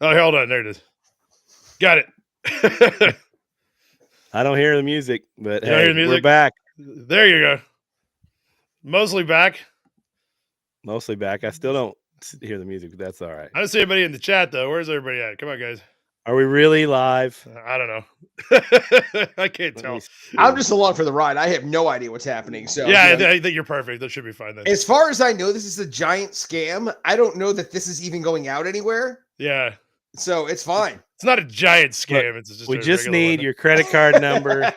Oh, hold on. There it is. Got it. I don't hear the music, but You don't hear the we're music? back. There you go. Mostly back. Mostly back. I still don't hear the music, but that's all right. I don't see anybody in the chat though. Where's everybody at? Come on, guys. Are we really live? I don't know. I can't tell. I'm just along for the ride. I have no idea what's happening. So yeah, I think you're perfect. That should be fine then. As far as I know, this is a giant scam. I don't know that this is even going out anywhere. Yeah. So it's fine. It's not a giant scam. Look, it's just we just need your credit card number.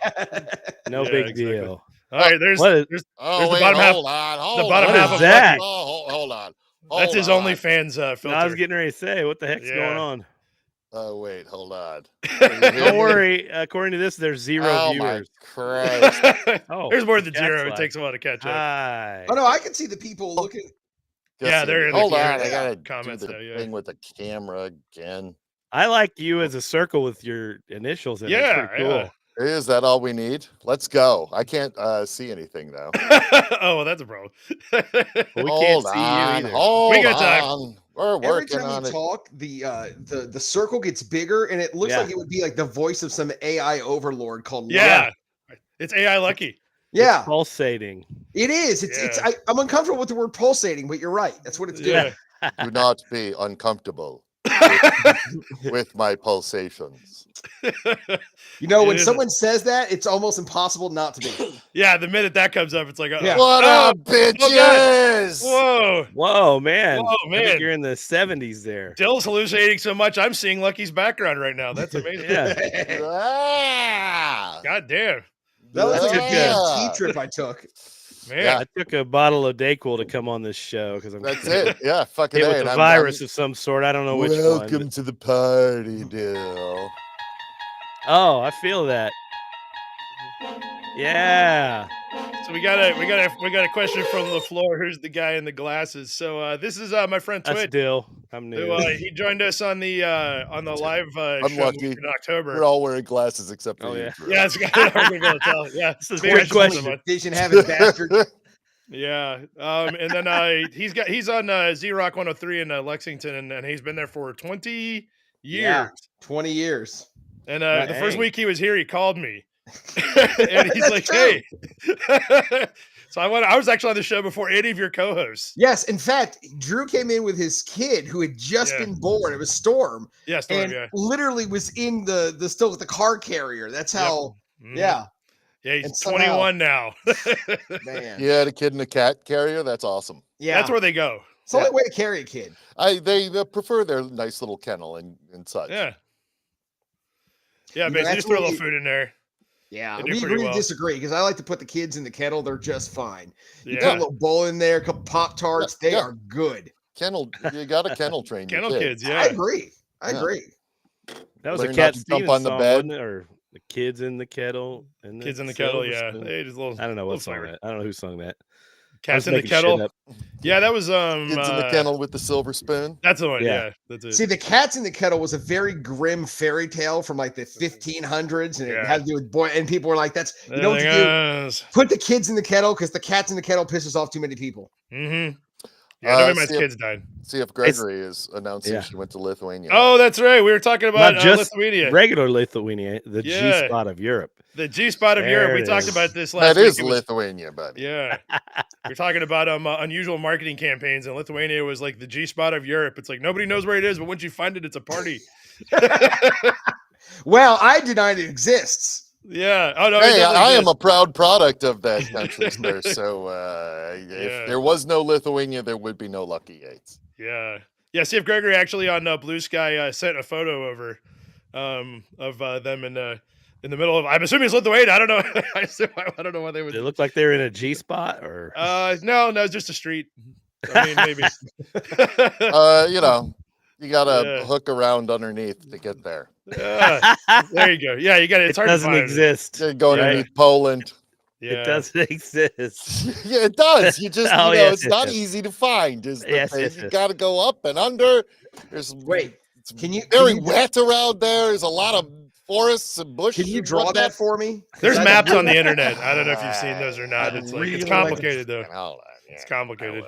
No big deal. All right, there's the bottom half. The bottom half of that. Hold on. That's his OnlyFans filter. I was getting ready to say, what the heck's going on? Oh, wait, hold on. Don't worry. According to this, there's 0 viewers. My Christ. There's more than 0. It takes a while to catch up. Hi. Oh, no, I can see the people looking. Yeah, they're in Hold the on. I got to comments do the thing with the camera again. I like you as a circle with your initials in it. It's pretty cool. Yeah. Is that all we need? Let's go. I can't see anything, though. Oh, well, that's a problem. We can't see you either. We got time. We're working on it. Every time you talk, the circle gets bigger, and it looks like it would be like the voice of some AI overlord called Lucky. It's AI Lucky. Yeah. It's pulsating. It is. I'm uncomfortable with the word pulsating, but you're right. That's what it's doing. Do not be uncomfortable with my pulsations. When someone says that, it's almost impossible not to be. Yeah, the minute that comes up, it's like, what up, bitches? Whoa, man. Whoa, man. I think you're in the 70s there. Dill's hallucinating so much, I'm seeing Lucky's background right now. That's amazing. God damn. That was a good tea trip I took. Man, I took a bottle of Dayquil to come on this show because I'm That's it. Yeah, fucking hit with a virus of some sort. I don't know which one. Welcome to the party, Dill. Oh, I feel that. Yeah. So we got a question from the floor. Who's the guy in the glasses? So this is my friend Twit. That's Dill. I'm new. He joined us on the live show in October. We're all wearing glasses except for you. Yeah. Yeah, it's I'm gonna be able to tell. Yeah, this is a question. Vision having bastard. Yeah. And then he's on Z-Rock 103 in Lexington, and he's been there for 20 years. Yeah, 20 years. And the first week he was here, he called me. And he's like, "Hey." So I was actually on the show before any of your co-hosts. Yes, in fact, Drew came in with his kid who had just been born. It was Storm. Yeah, Storm. And literally was in the car carrier. That's how. Yep. Yeah. Yeah, he's 21 now. Man, you had a kid in a cat carrier. That's awesome. Yeah, that's where they go. It's the only way to carry a kid. They prefer their nice little kennel and such. Yeah. Yeah, basically just throw a little food in there. Yeah, we agree to disagree because I like to put the kids in the kettle. They're just fine. You put a little bowl in there, a couple Pop-Tarts. They are good. Kennel, you got a kennel train. Kennel kids, yeah. I agree. That was a Cat Stevens jump on the song, bed, wasn't it? Or the kids in the kettle. And kids in the kettle, yeah. They just I don't know what song that. I don't know who sung that. Cats in the kettle. Yeah, that was Kids in the kennel with the silver spoon. That's the one. Yeah, that's it. See, the Cats in the Kettle was a very grim fairy tale from like the 1500s, and it had to do with and people were like, "That's you know what to do? Put the kids in the kettle because the cats in the kettle pisses off too many people." Mm-hmm. Yeah, my kids died. See if Gregory is announcing she went to Lithuania. Oh, that's right. We were talking about not just Lithuania, regular Lithuania, the G spot of Europe. The G spot of Europe. We talked about this last week. That is Lithuania, buddy. Yeah, we're talking about unusual marketing campaigns, and Lithuania was like the G spot of Europe. It's like nobody knows where it is, but once you find it, it's a party. Well, I denied it exists. Yeah. Oh no. Hey, I am a proud product of that country, sir. So if there was no Lithuania, there would be no Lucky Yates. Yeah. Yeah. See if Gregory actually on Blue Sky sent a photo over of them in the middle of. I'm assuming it's Lithuania. I don't know. I don't know why they would. Did it look like they're in a G spot or? No, it's just a street. I mean, maybe. You gotta hook around underneath to get there. There you go. Yeah, you got it. It's hard doesn't to find exist. You go underneath Poland. Yeah. It doesn't exist. Yeah, it does. You just it's not easy to find. You got to go up and under. There's very wet around there. There's a lot of forests and bushes. Can you draw that for me? There's maps on the internet. I don't know if you've seen those or not. It's complicated though. It's complicated.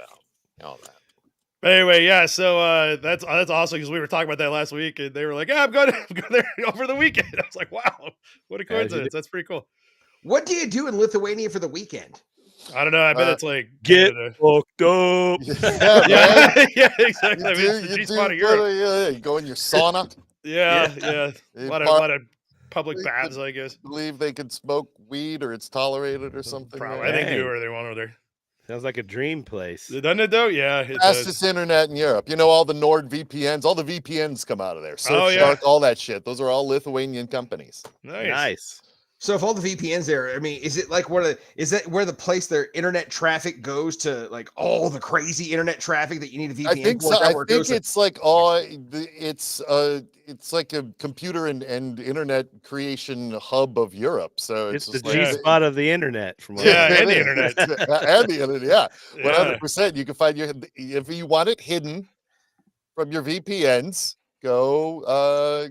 But anyway, yeah. So that's awesome because we were talking about that last week, and they were like, "Yeah, I'm going there over the weekend." I was like, "Wow, what a coincidence! That's pretty cool." What do you do in Lithuania for the weekend? I don't know. I bet it's like get hooked up. Yeah, exactly. I mean, it's the G-spot of Europe. You go in your sauna. Yeah. A lot of public baths, I guess. Believe they can smoke weed or it's tolerated or something. Probably. I think they do whatever they want over there. Sounds like a dream place. Doesn't it though? Yeah. Fastest internet in Europe. You know, all the NordVPNs, all the VPNs come out of there. Surfshark, all that shit. Those are all Lithuanian companies. Nice. So if all the VPNs there, I mean, is it like is that where the place their internet traffic goes to, like all the crazy internet traffic that you need a VPN? I think so. I think it's like it's like a computer and internet creation hub of Europe. So it's the G-spot of the internet. From and the internet. And the internet, 100%. You can find if you want it hidden from your VPNs. Go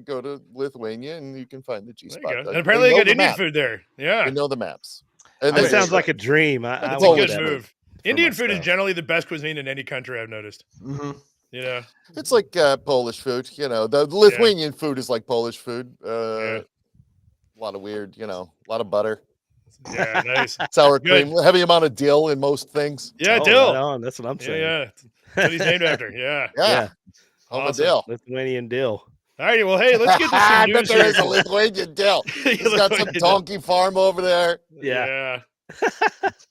to Lithuania and you can find the G-spot. And apparently they got Indian food there. Yeah, they know the maps. And that sounds like a dream. It's a good move. Indian food is generally the best cuisine in any country, I've noticed. Mm-hmm. Yeah, it's like Polish food. You know, the Lithuanian food is like Polish food. A lot of weird. You know, a lot of butter. Yeah, nice. Sour cream. Heavy amount of dill in most things. Yeah, dill. Right, that's what I'm saying. Yeah, that's what he's named after. Yeah. Awesome. Dill. Lithuanian dill. All right, well, hey, let's get to some news. There is a Lithuanian dill. He's got some donkey farm over there. Yeah.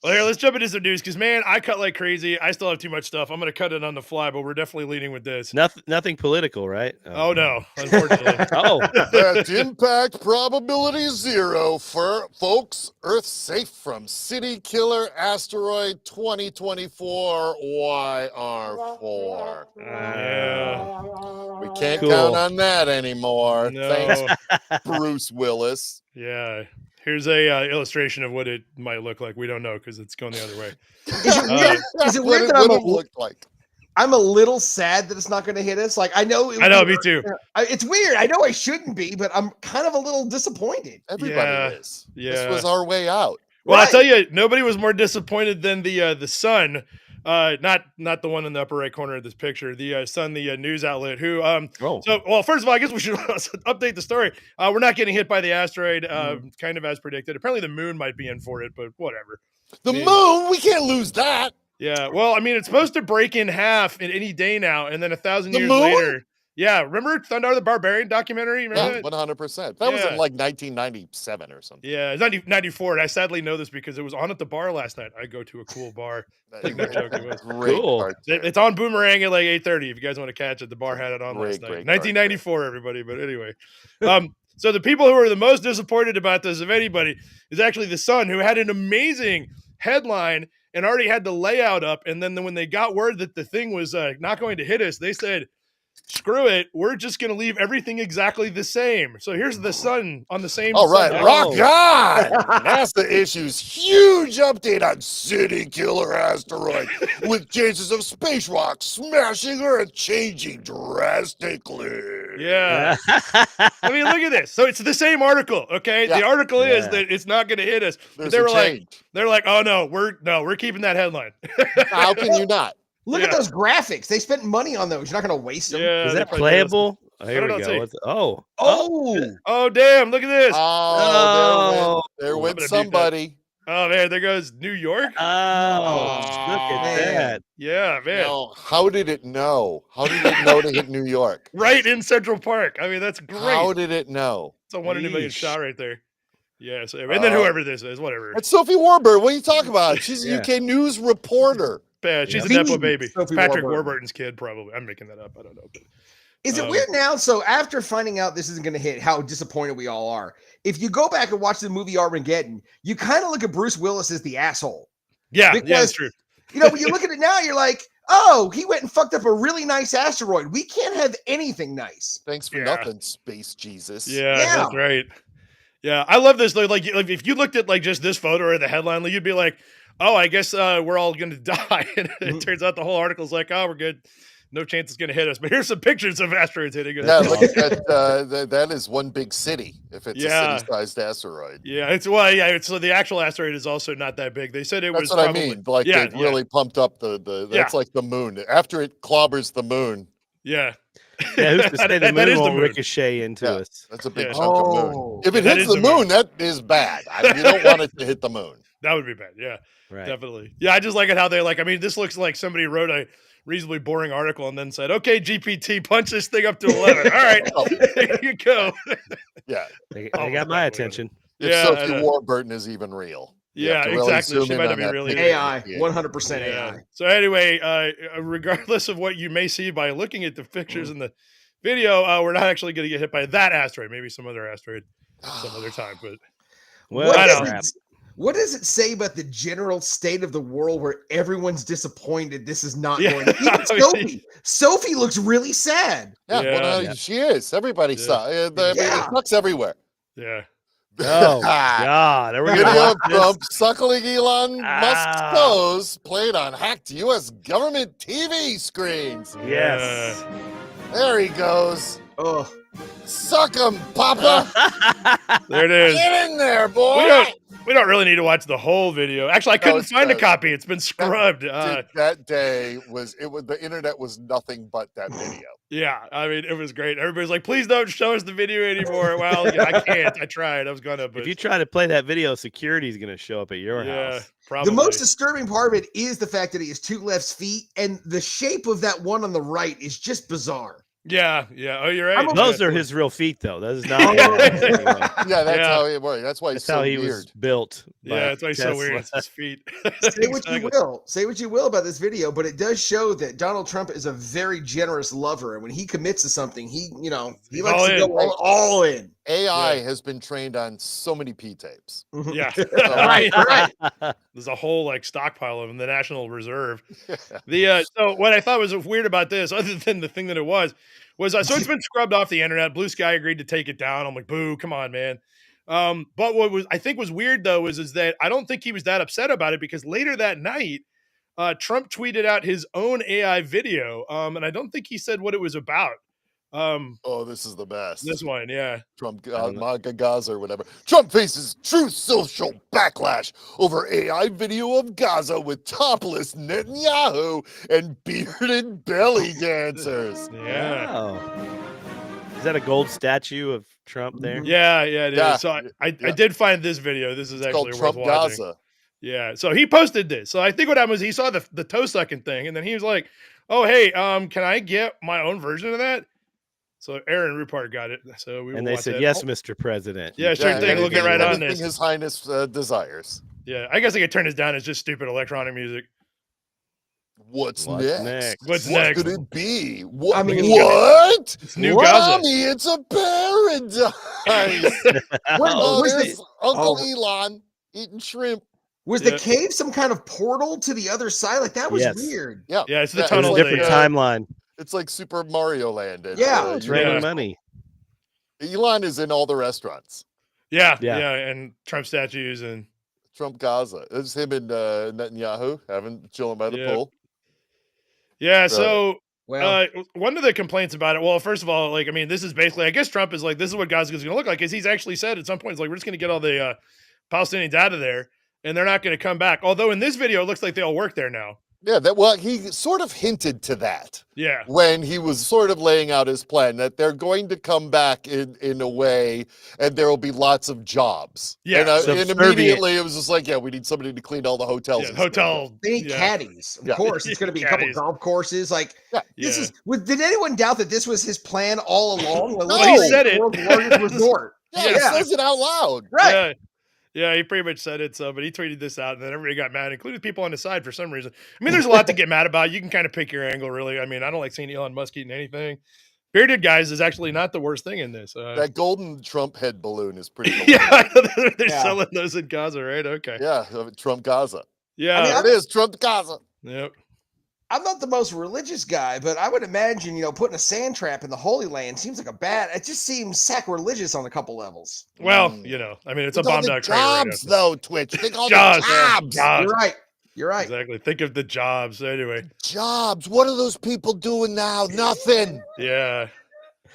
Well, here, let's jump into some news because, man, I cut like crazy. I still have too much stuff. I'm going to cut it on the fly, but we're definitely leading with this. Nothing political, right? Oh no, unfortunately. That impact probability 0 for folks. Earth safe from city killer asteroid 2024 YR4. Yeah. We can't count on that anymore. No. Thanks, Bruce Willis. Yeah. Here's a illustration of what it might look like. We don't know because it's going the other way. Is it weird that I'm a little sad that it's not going to hit us? Like I know, me too. It's weird. I know I shouldn't be, but I'm kind of a little disappointed. Everybody is. Yeah. This was our way out. Well, I'll tell you, nobody was more disappointed than the Sun. Not the one in the upper right corner of this picture. The Sun, the news outlet. Who? So, well, first of all, I guess we should update the story. We're not getting hit by the asteroid, kind of as predicted. Apparently, the moon might be in for it, but whatever. The moon, we can't lose that. Yeah. Well, I mean, it's supposed to break in half in any day now, and then 1,000 years later. Yeah, remember Thundar the Barbarian documentary? Remember 100%. That was in like 1997 or something. Yeah, it's 94, and I sadly know this because it was on at the bar last night. I go to a cool bar. No joke, it was cool. It's on Boomerang at like 8:30 if you guys want to catch it. The bar had it on last night. 1994, everybody. But anyway, so the people who are the most disappointed about this, if anybody, is actually the Sun, who had an amazing headline and already had the layout up. And then when they got word that the thing was not going to hit us, they said, screw it, we're just going to leave everything exactly the same. So here's the Sun on the same. All right, rock on. NASA issues huge update on city killer asteroid with chances of space rocks smashing Earth changing drastically. Yeah. I mean, look at this. So it's the same article, okay? Yeah. The article is that it's not going to hit us. But they were like, oh no, we're keeping that headline. How can you not? Look at those graphics. They spent money on those. You're not going to waste them. Yeah, is that playable? Here we go. Oh, damn. Look at this. Oh, there went somebody. Oh, man. There goes New York. Oh, look at that. Yeah, man. No, how did it know? How did it know to hit New York? Right in Central Park. I mean, that's great. How did it know? It's a 1 in a million shot right there. Yeah. So, and then whoever this is, whatever. It's Sophie Warburton. What are you talking about? She's a UK news reporter. She's a Nepo baby. Patrick Warburton's kid, probably. I'm making that up. I don't know. But, is it weird now? So after finding out this isn't going to hit, how disappointed we all are. If you go back and watch the movie Armageddon, you kind of look at Bruce Willis as the asshole. Yeah, that's true. You know, when you look at it now, you're like, oh, he went and fucked up a really nice asteroid. We can't have anything nice. Thanks for nothing, Space Jesus. Yeah, that's right. Yeah, I love this. Like, if you looked at like just this photo or the headline, you'd be like, oh, I guess we're all going to die. And it turns out the whole article's like, oh, we're good. no chance it's going to hit us. But here's some pictures of asteroids hitting us. Yeah, look at that. That is one big city. If it's a city-sized asteroid. Yeah, so the actual asteroid is also not that big. They said That's was. What probably, I mean. Like they've really pumped up the. That's like the moon. After it clobbers the moon. Yeah. Yeah, who's to say the moon won't ricochet into us? That's a big chunk of moon. If it hits the moon, that is bad. You don't want it to hit the moon. That would be bad. Yeah, definitely. Yeah, I just like it how they like. I mean, this looks like somebody wrote a reasonably boring article and then said, "Okay, GPT, punch this thing up to 11." All right, there you go. Yeah, they got my attention. If Sophie Warburton is even real. Yeah, exactly. She might not be really AI, 100% AI. So anyway, regardless of what you may see by looking at the pictures in the video, we're not actually going to get hit by that asteroid. Maybe some other asteroid some other time. But what does it say about the general state of the world where everyone's disappointed this is not going? Even Sophie looks really sad. Yeah, she is. Everybody saw it. It sucks everywhere. Yeah. Oh God! Video of Trump suckling Elon Musk's toes played on hacked U.S. government TV screens. Yes. There he goes. Oh, suck him, Papa. There it is. Get in there, boy. We don't really need to watch the whole video. Actually, I couldn't find a copy. It's been scrubbed. That day was the internet was nothing but that video. Yeah, I mean, it was great. Everybody's like, please don't show us the video anymore. Well, I can't. I tried. I was going to. But... If you try to play that video, security's going to show up at your house. Probably. The most disturbing part of it is the fact that he has 2 left feet, and the shape of that one on the right is just bizarre. Yeah. Oh, you're right. Those are his real feet, though. That is not. Yeah, that's how it works. That's why he's so weird. Was built. Yeah, that's why he's so weird. It's his feet. Say what you will about this video, but it does show that Donald Trump is a very generous lover, and when he commits to something, he likes to go all in. AI has been trained on so many P tapes. Yeah, right. There's a whole stockpile of them, the National Reserve. So what I thought was weird about this, other than the thing that it was so it's been scrubbed off the internet. Blue Sky agreed to take it down. I'm like, boo, come on, man. But what I think was weird though is that I don't think he was that upset about it, because later that night, Trump tweeted out his own AI video, and I don't think he said what it was about. This is the best. This one, yeah. Trump, MAGA Gaza or whatever. Trump faces true social backlash over AI video of Gaza with topless Netanyahu and bearded belly dancers. Yeah. Wow. Is that a gold statue of Trump there? Yeah, it is. So I did find this video. This is actually worth watching. Gaza. Yeah. So he posted this. So I think what happened was he saw the toe sucking thing, and then he was like, "Oh, hey, can I get my own version of that?" So Aaron Rupert got it. So they said, "Yes, Mr. President." Yeah, sure thing. We'll get right on this. His Highness desires. Yeah, I guess I could turn this down. It's just stupid electronic music. What's next? What could it be? What? It's New Gaza. Mommy, it's a paradise. There's Uncle Elon eating shrimp. Was the cave some kind of portal to the other side? Like that was weird. Yeah, it's the tunnel. It's a different timeline. It's like Super Mario Land. It's raining money. Elon is in all the restaurants. Yeah, and Trump statues and Trump Gaza. It's him and Netanyahu chilling by the pool. Yeah, so one of the complaints about it, well, first of all, this is basically, I guess Trump is like, this is what Gaza is going to look like, because he's actually said at some point, it's like, we're just going to get all the Palestinians out of there, and they're not going to come back. Although in this video, it looks like they all work there now. Yeah, he sort of hinted to that. Yeah. When he was sort of laying out his plan that they're going to come back in a way, and there will be lots of jobs. Yeah. And immediately it was just like, we need somebody to clean all the hotels. Yeah, they need caddies. Of course, it's going to be a couple golf courses. Did anyone doubt that this was his plan all along? He said it. Resort. He says it out loud. Right. Yeah, he pretty much said it. So, but he tweeted this out, and then everybody got mad, including people on his side for some reason. I mean, there's a lot to get mad about. You can kind of pick your angle, really. I mean, I don't like seeing Elon Musk eating anything. Bearded guys is actually not the worst thing in this. That golden Trump head balloon is pretty cool. They're selling those in Gaza, right? Okay. Yeah, Trump Gaza. Yeah. It is Trump Gaza. Yep. I'm not the most religious guy, but I would imagine, putting a sand trap in the Holy Land seems like it just seems sacrilegious on a couple levels. Well, I mean, it's a bomb duck jobs, though, Twitch. Think all the jobs. You're right. You're right. Exactly. Think of the jobs. Anyway. Jobs. What are those people doing now? Nothing. Yeah.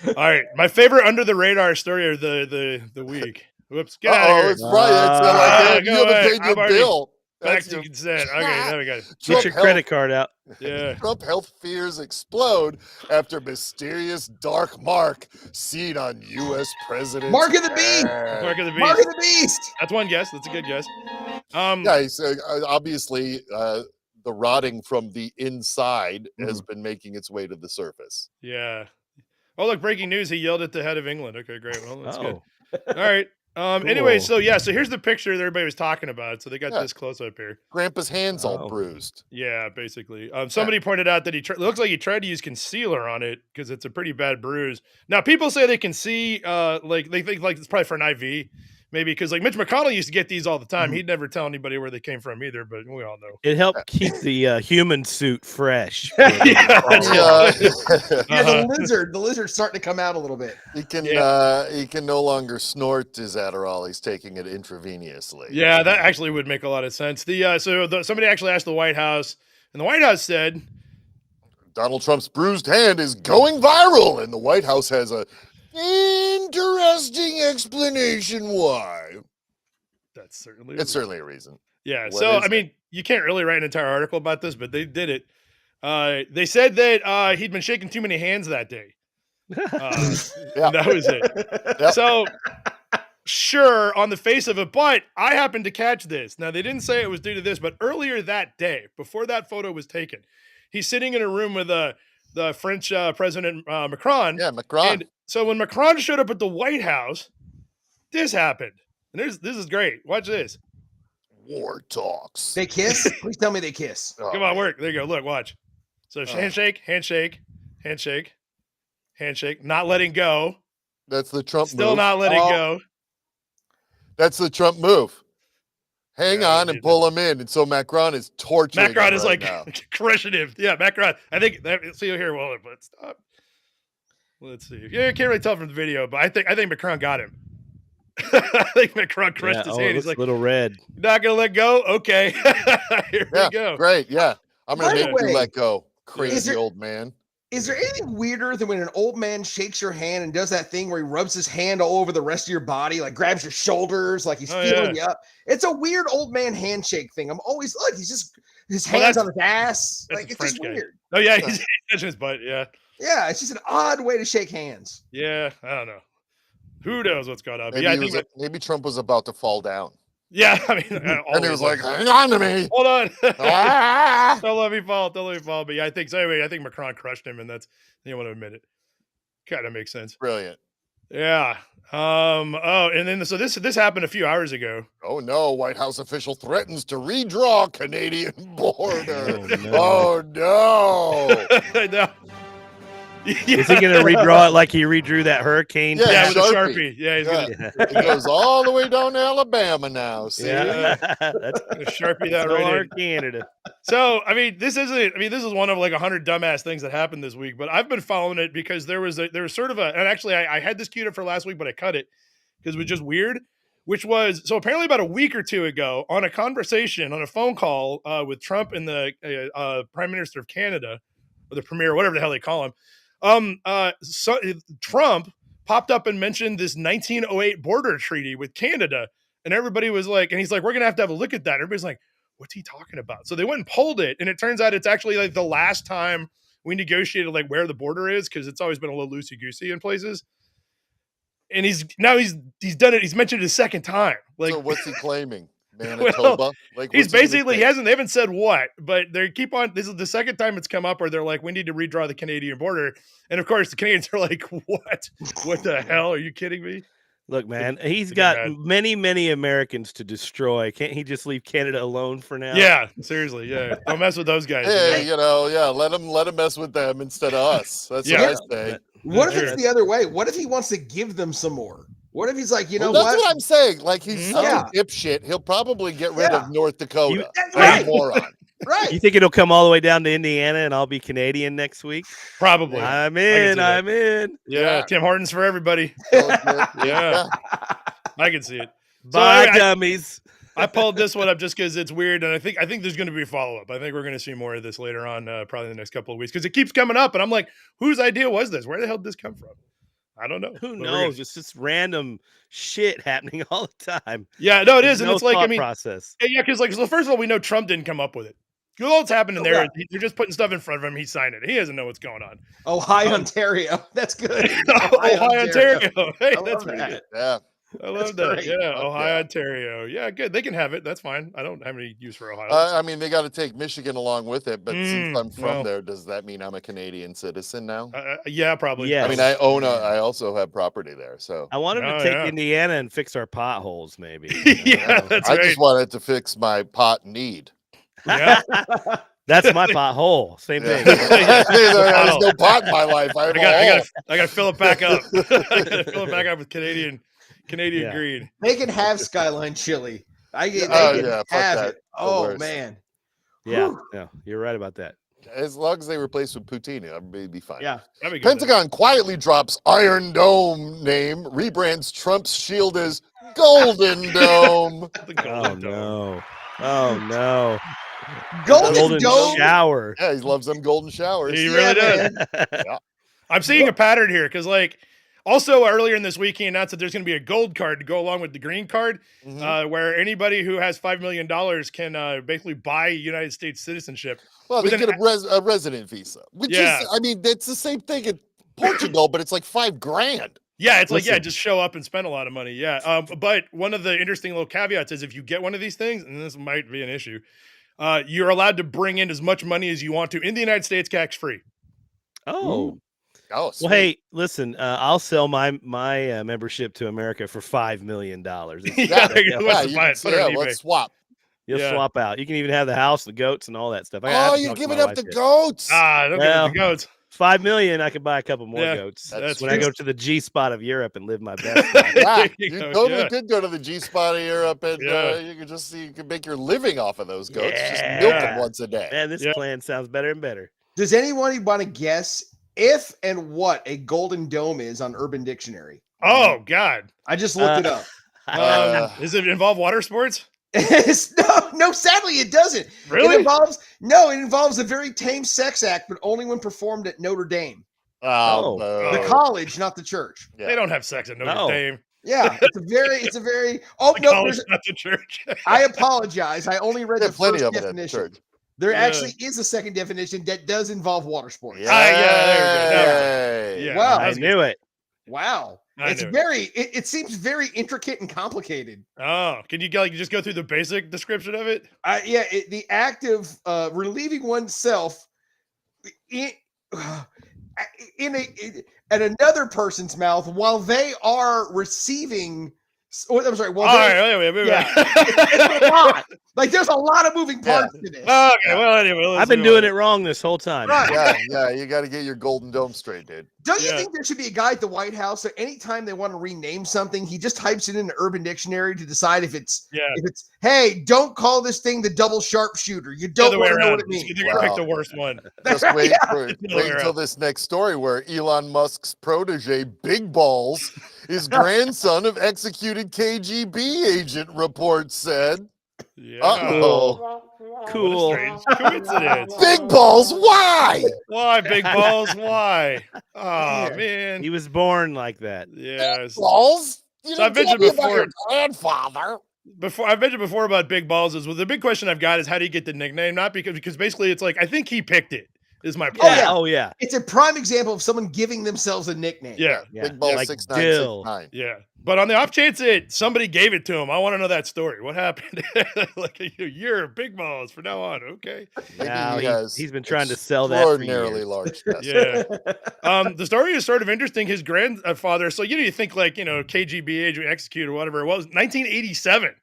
All right. My favorite under the radar story of the week. Whoops. Get out of here. It's right. It's like, you haven't paid your bill. Back to consent. Okay, there we go. Get your credit card out. Yeah. Trump health fears explode after mysterious dark mark seen on U.S. president. Mark of the beast. Mark of the beast. Mark of the beast. That's one guess. That's a good guess. Yeah, so obviously the rotting from the inside has been making its way to the surface. Yeah. Oh, look, breaking news. He yelled at the head of England. Okay, great. Well, that's good. All right. Cool. Anyway, so here's the picture that everybody was talking about. So they got this close up here. Grandpa's hands all bruised. Yeah, basically. Somebody pointed out that looks like he tried to use concealer on it because it's a pretty bad bruise. Now, people say they can see, like they think like it's probably for an IV. Maybe because like Mitch McConnell used to get these all the time. He'd never tell anybody where they came from either, but we all know. It helped keep the human suit fresh. The lizard's starting to come out a little bit. He can no longer snort his Adderall. He's taking it intravenously. Yeah, that actually would make a lot of sense. Somebody actually asked the White House, and the White House said Donald Trump's bruised hand is going viral, and the White House has a interesting explanation why. That's certainly certainly a reason. Yeah. I mean, you can't really write an entire article about this, but they did it. They said that he'd been shaking too many hands that day. That was it. Yep. So sure, on the face of it, but I happened to catch this. Now they didn't say it was due to this, but earlier that day, before that photo was taken, he's sitting in a room with the French President Macron. Yeah, Macron. And so when Macron showed up at the White House, this happened. And this is great. Watch this. War talks. They kiss? Please tell me they kiss. Come on, work. There you go. Look, watch. So handshake, handshake, handshake, handshake. Not letting go. That's the Trump move. Still not letting go. That's the Trump move. Hang on and pull him in. And so Macron is torturing him. Macron is right like now. crushing him. Yeah, Macron. I think see you here. Well, but stop. Let's see. Yeah, you can't really tell from the video, but I think Macron got him. I think Macron crushed his hand. He's like, a little red. Not gonna let go? Okay. Here we go. Great. Yeah. I'm gonna make you let go. Crazy old man. Is there anything weirder than when an old man shakes your hand and does that thing where he rubs his hand all over the rest of your body, like grabs your shoulders, like he's feeling you up? It's a weird old man handshake thing. I'm always like, he's just his hands on his ass. Like it's just weird. Oh yeah, he's touching his butt. Yeah. Yeah, it's just an odd way to shake hands. Yeah, I don't know. Who knows what's going on? Maybe Trump was about to fall down. Yeah, I mean, and he was like, "Hang on to me, hold on, don't let me fall, don't let me fall." But yeah, I think so. Anyway, I think Macron crushed him, and that's you want to admit it. Kind of makes sense. Brilliant. Yeah. And then so this happened a few hours ago. Oh no! White House official threatens to redraw Canadian border. Oh no! No. Is he going to redraw it like he redrew that hurricane? Yeah, with a Sharpie. Yeah, he's gonna. It goes all the way down to Alabama now. See, that's Sharpie that right in Canada. So, this is one of like 100 dumbass things that happened this week, but I've been following it because there was sort of and actually I had this queued up for last week, but I cut it because it was just weird. Which was so apparently about a week or two ago on a phone call with Trump and the Prime Minister of Canada, or the Premier, whatever the hell they call him. So Trump popped up and mentioned this 1908 border treaty with Canada, and everybody was like, and he's like, we're gonna have a look at that. Everybody's like, what's he talking about? So they went and pulled it, and it turns out it's actually like the last time we negotiated like where the border is, because it's always been a little loosey goosey in places. And he's done it. He's mentioned it a second time. Like, so what's he claiming? Manitoba? He's basically they haven't said what, but they keep on. This is the second time it's come up where they're like, we need to redraw the Canadian border. And of course the Canadians are like, what the hell? Are you kidding me? Look, man, he's got many Americans to destroy. Can't he just leave Canada alone for now? Yeah, seriously. Yeah. Don't mess with those guys. Hey, let him mess with them instead of us. That's what I say. What if it's the other way? What if he wants to give them some more? What if he's like, that's what I'm saying. Like he's such a dipshit. He'll probably get rid of North Dakota. Right. Moron. Right. You think it'll come all the way down to Indiana and I'll be Canadian next week? Probably. I'm in. Yeah. Tim Hortons for everybody. Yeah. I can see it. Bye, dummies. I pulled this one up just because it's weird, and I think there's going to be a follow up. I think we're going to see more of this later on, probably in the next couple of weeks, because it keeps coming up, and I'm like, whose idea was this? Where the hell did this come from? I don't know. Who knows? It's just random shit happening all the time. Yeah, no, it is, and it's like, I mean, process. Yeah, because like, so first of all, we know Trump didn't come up with it. All that's happening there, they're just putting stuff in front of him. He signed it. He doesn't know what's going on. Ohio, Ontario. That's good. Ohio, Ontario. Hey, that's pretty that. good. Yeah. I love that. Yeah, Ohio, Ontario. Yeah, good. They can have it. That's fine. I don't have any use for Ohio. I mean, they got to take Michigan along with it, but since I'm from there, does that mean I'm a Canadian citizen now? Yeah, probably. Yeah. I mean, I also have property there, so I want him to take Indiana and fix our potholes, maybe. Yeah, that's I right. just wanted to fix my pot need. Yeah. That's my pothole. Same thing. There's no pot in my life. I got to fill it back up. I got to fill it back up with Canadian green. They can have Skyline chili. They can have it. Oh man. Yeah, you're right about that. As long as they replace with poutine, that'd be fine. Yeah. That'd be good. Pentagon quietly drops Iron Dome name, rebrands Trump's shield as Golden Dome. No. Oh no. Golden Dome shower. Yeah, he loves them golden showers. He really does. Yeah. I'm seeing a pattern here because, like, also earlier in this week, he announced that there's going to be a gold card to go along with the green card, where anybody who has $5 million can basically buy United States citizenship. Well, they get a resident visa, which is, I mean, it's the same thing in Portugal, but it's like $5,000. Yeah, it's like, just show up and spend a lot of money. Yeah. But one of the interesting little caveats is if you get one of these things, and this might be an issue, you're allowed to bring in as much money as you want to in the United States, tax free. Oh. Oh, well, hey, listen, I'll sell my membership to America for $5 million. Let's swap. You'll swap out. You can even have the house, the goats, and all that stuff. You're giving up the goats? Don't give up the goats. $5 million, I could buy a couple more goats. That's when I go to the G spot of Europe and live my best life. You totally could go to the G spot of Europe and you could make your living off of those goats. Just milk them once a day. Man, this plan sounds better and better. Does anyone want to guess if and what a golden dome is on Urban Dictionary? Oh God. I just looked it up. Does it involve water sports? No, sadly it doesn't. Really? It involves a very tame sex act, but only when performed at Notre Dame. The college, not the church. Yeah. They don't have sex at Notre Dame. Yeah, it's a very college, not the church. I apologize. I only read the first definition. There actually is a second definition that does involve water sports. There we go. Wow. I knew it. Wow. It seems very intricate and complicated. Oh, can you just go through the basic description of it? The act of relieving oneself at another person's mouth while they are receiving. I'm sorry. It's a lot. Like there's a lot of moving parts to this. Okay, well anyway, I've been doing it wrong this whole time. Right. Yeah, you got to get your golden dome straight, dude. Don't you think there should be a guy at the White House that anytime they want to rename something, he just types it into Urban Dictionary to decide if it's hey, don't call this thing the double sharpshooter. You don't want to know what it means. You're gonna pick the worst one. Just wait until this next story where Elon Musk's protege, Big Balls, is grandson of executed KGB agent, reports said. Yeah. Cool. Strange coincidence. Big Balls, why? Why, Big Balls? Why? Oh man. He was born like that. Yeah. Big Balls? So I mentioned before your grandfather. I mentioned before about Big Balls is the big question I've got is how do you get the nickname? Not because basically it's like I think he picked it. Is my point. Oh yeah. It's a prime example of someone giving themselves a nickname. Yeah. Big Balls like 6969. Yeah. But on the off chance somebody gave it to him, I want to know that story. What happened? Like you're Big Balls from now on. Okay. Now he's been trying to sell that for years. Large. Yeah. The story is sort of interesting. His grandfather. So you think KGB agent executed or whatever it was. 1987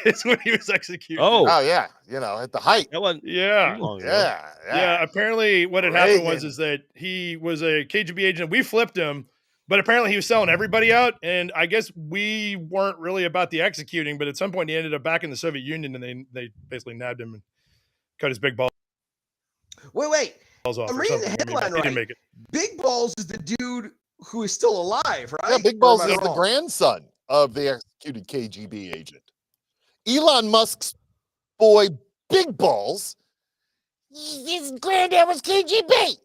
is when he was executed. Oh yeah. At the height. That wasn't yeah. too long ago. Yeah. Apparently, what had happened was that he was a KGB agent. We flipped him. But apparently he was selling everybody out, and I guess we weren't really about the executing, but at some point he ended up back in the Soviet Union, and they basically nabbed him and cut his big balls. Wait. Off I'm reading the headline right. He didn't make it. Big Balls is the dude who is still alive, right? Yeah, Big Balls is the grandson of the executed KGB agent. Elon Musk's boy, Big Balls, his granddad was KGB.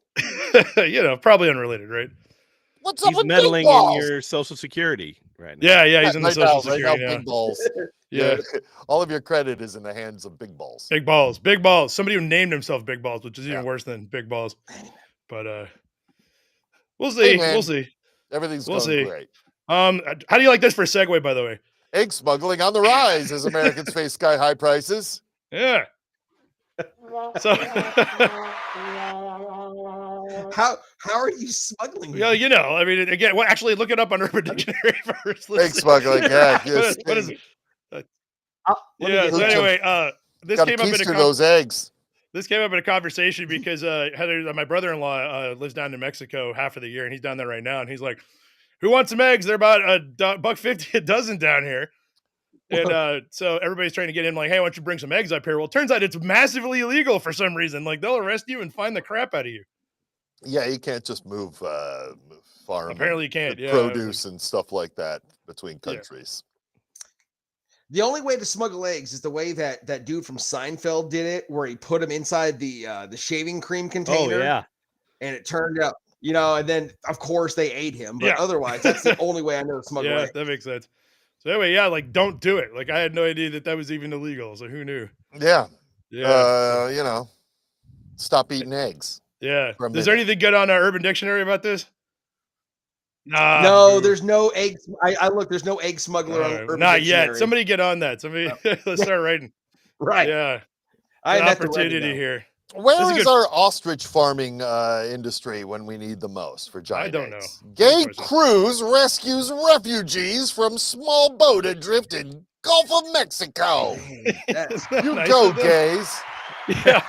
Probably unrelated, right? What's up He's with meddling Big Balls? in your Social Security right now. Yeah, he's in the Social Security now. Big Balls. Yeah. All of your credit is in the hands of Big Balls. Big Balls. Somebody who named himself Big Balls, which is even worse than Big Balls. But we'll see. Hey, man, we'll see. Everything's going great. How do you like this for a segue, by the way? Egg smuggling on the rise as Americans face sky-high prices. Yeah. So how are you smuggling? Yeah, I mean, again, actually look it up on Urban Dictionary first. Egg smuggling, yeah. What is it? Yeah. So anyway, this came up in those eggs. This came up in a conversation because my brother-in-law lives down in Mexico half of the year, and he's down there right now. And he's like, "Who wants some eggs? They're about $1.50 a dozen down here." And so everybody's trying to get in, like, "Hey, why don't you bring some eggs up here?" Well, it turns out it's massively illegal for some reason. Like, they'll arrest you and fine the crap out of you. Yeah, you can't just move farm. Apparently, you can't. Yeah, produce and stuff like that between countries. The only way to smuggle eggs is the way that dude from Seinfeld did it, where he put them inside the shaving cream container. Oh yeah, and it turned out, and then of course they ate him. But otherwise, that's the only way I know to smuggle eggs. That makes sense. So anyway, like, don't do it. Like, I had no idea that was even illegal. So who knew? Yeah. Stop eating eggs. Yeah. Is there anything good on Urban Dictionary about this? No, there's no eggs. I look, there's no egg smuggler on Urban Not Dictionary. yet. Somebody get on that. Somebody let's start writing. Right. Yeah. I have opportunity here. Where is our ostrich farming industry when we need the most for giant I don't eggs? know. Gay cruise rescues refugees from small boat adrift in Gulf of Mexico. You nice go, gays. Yeah.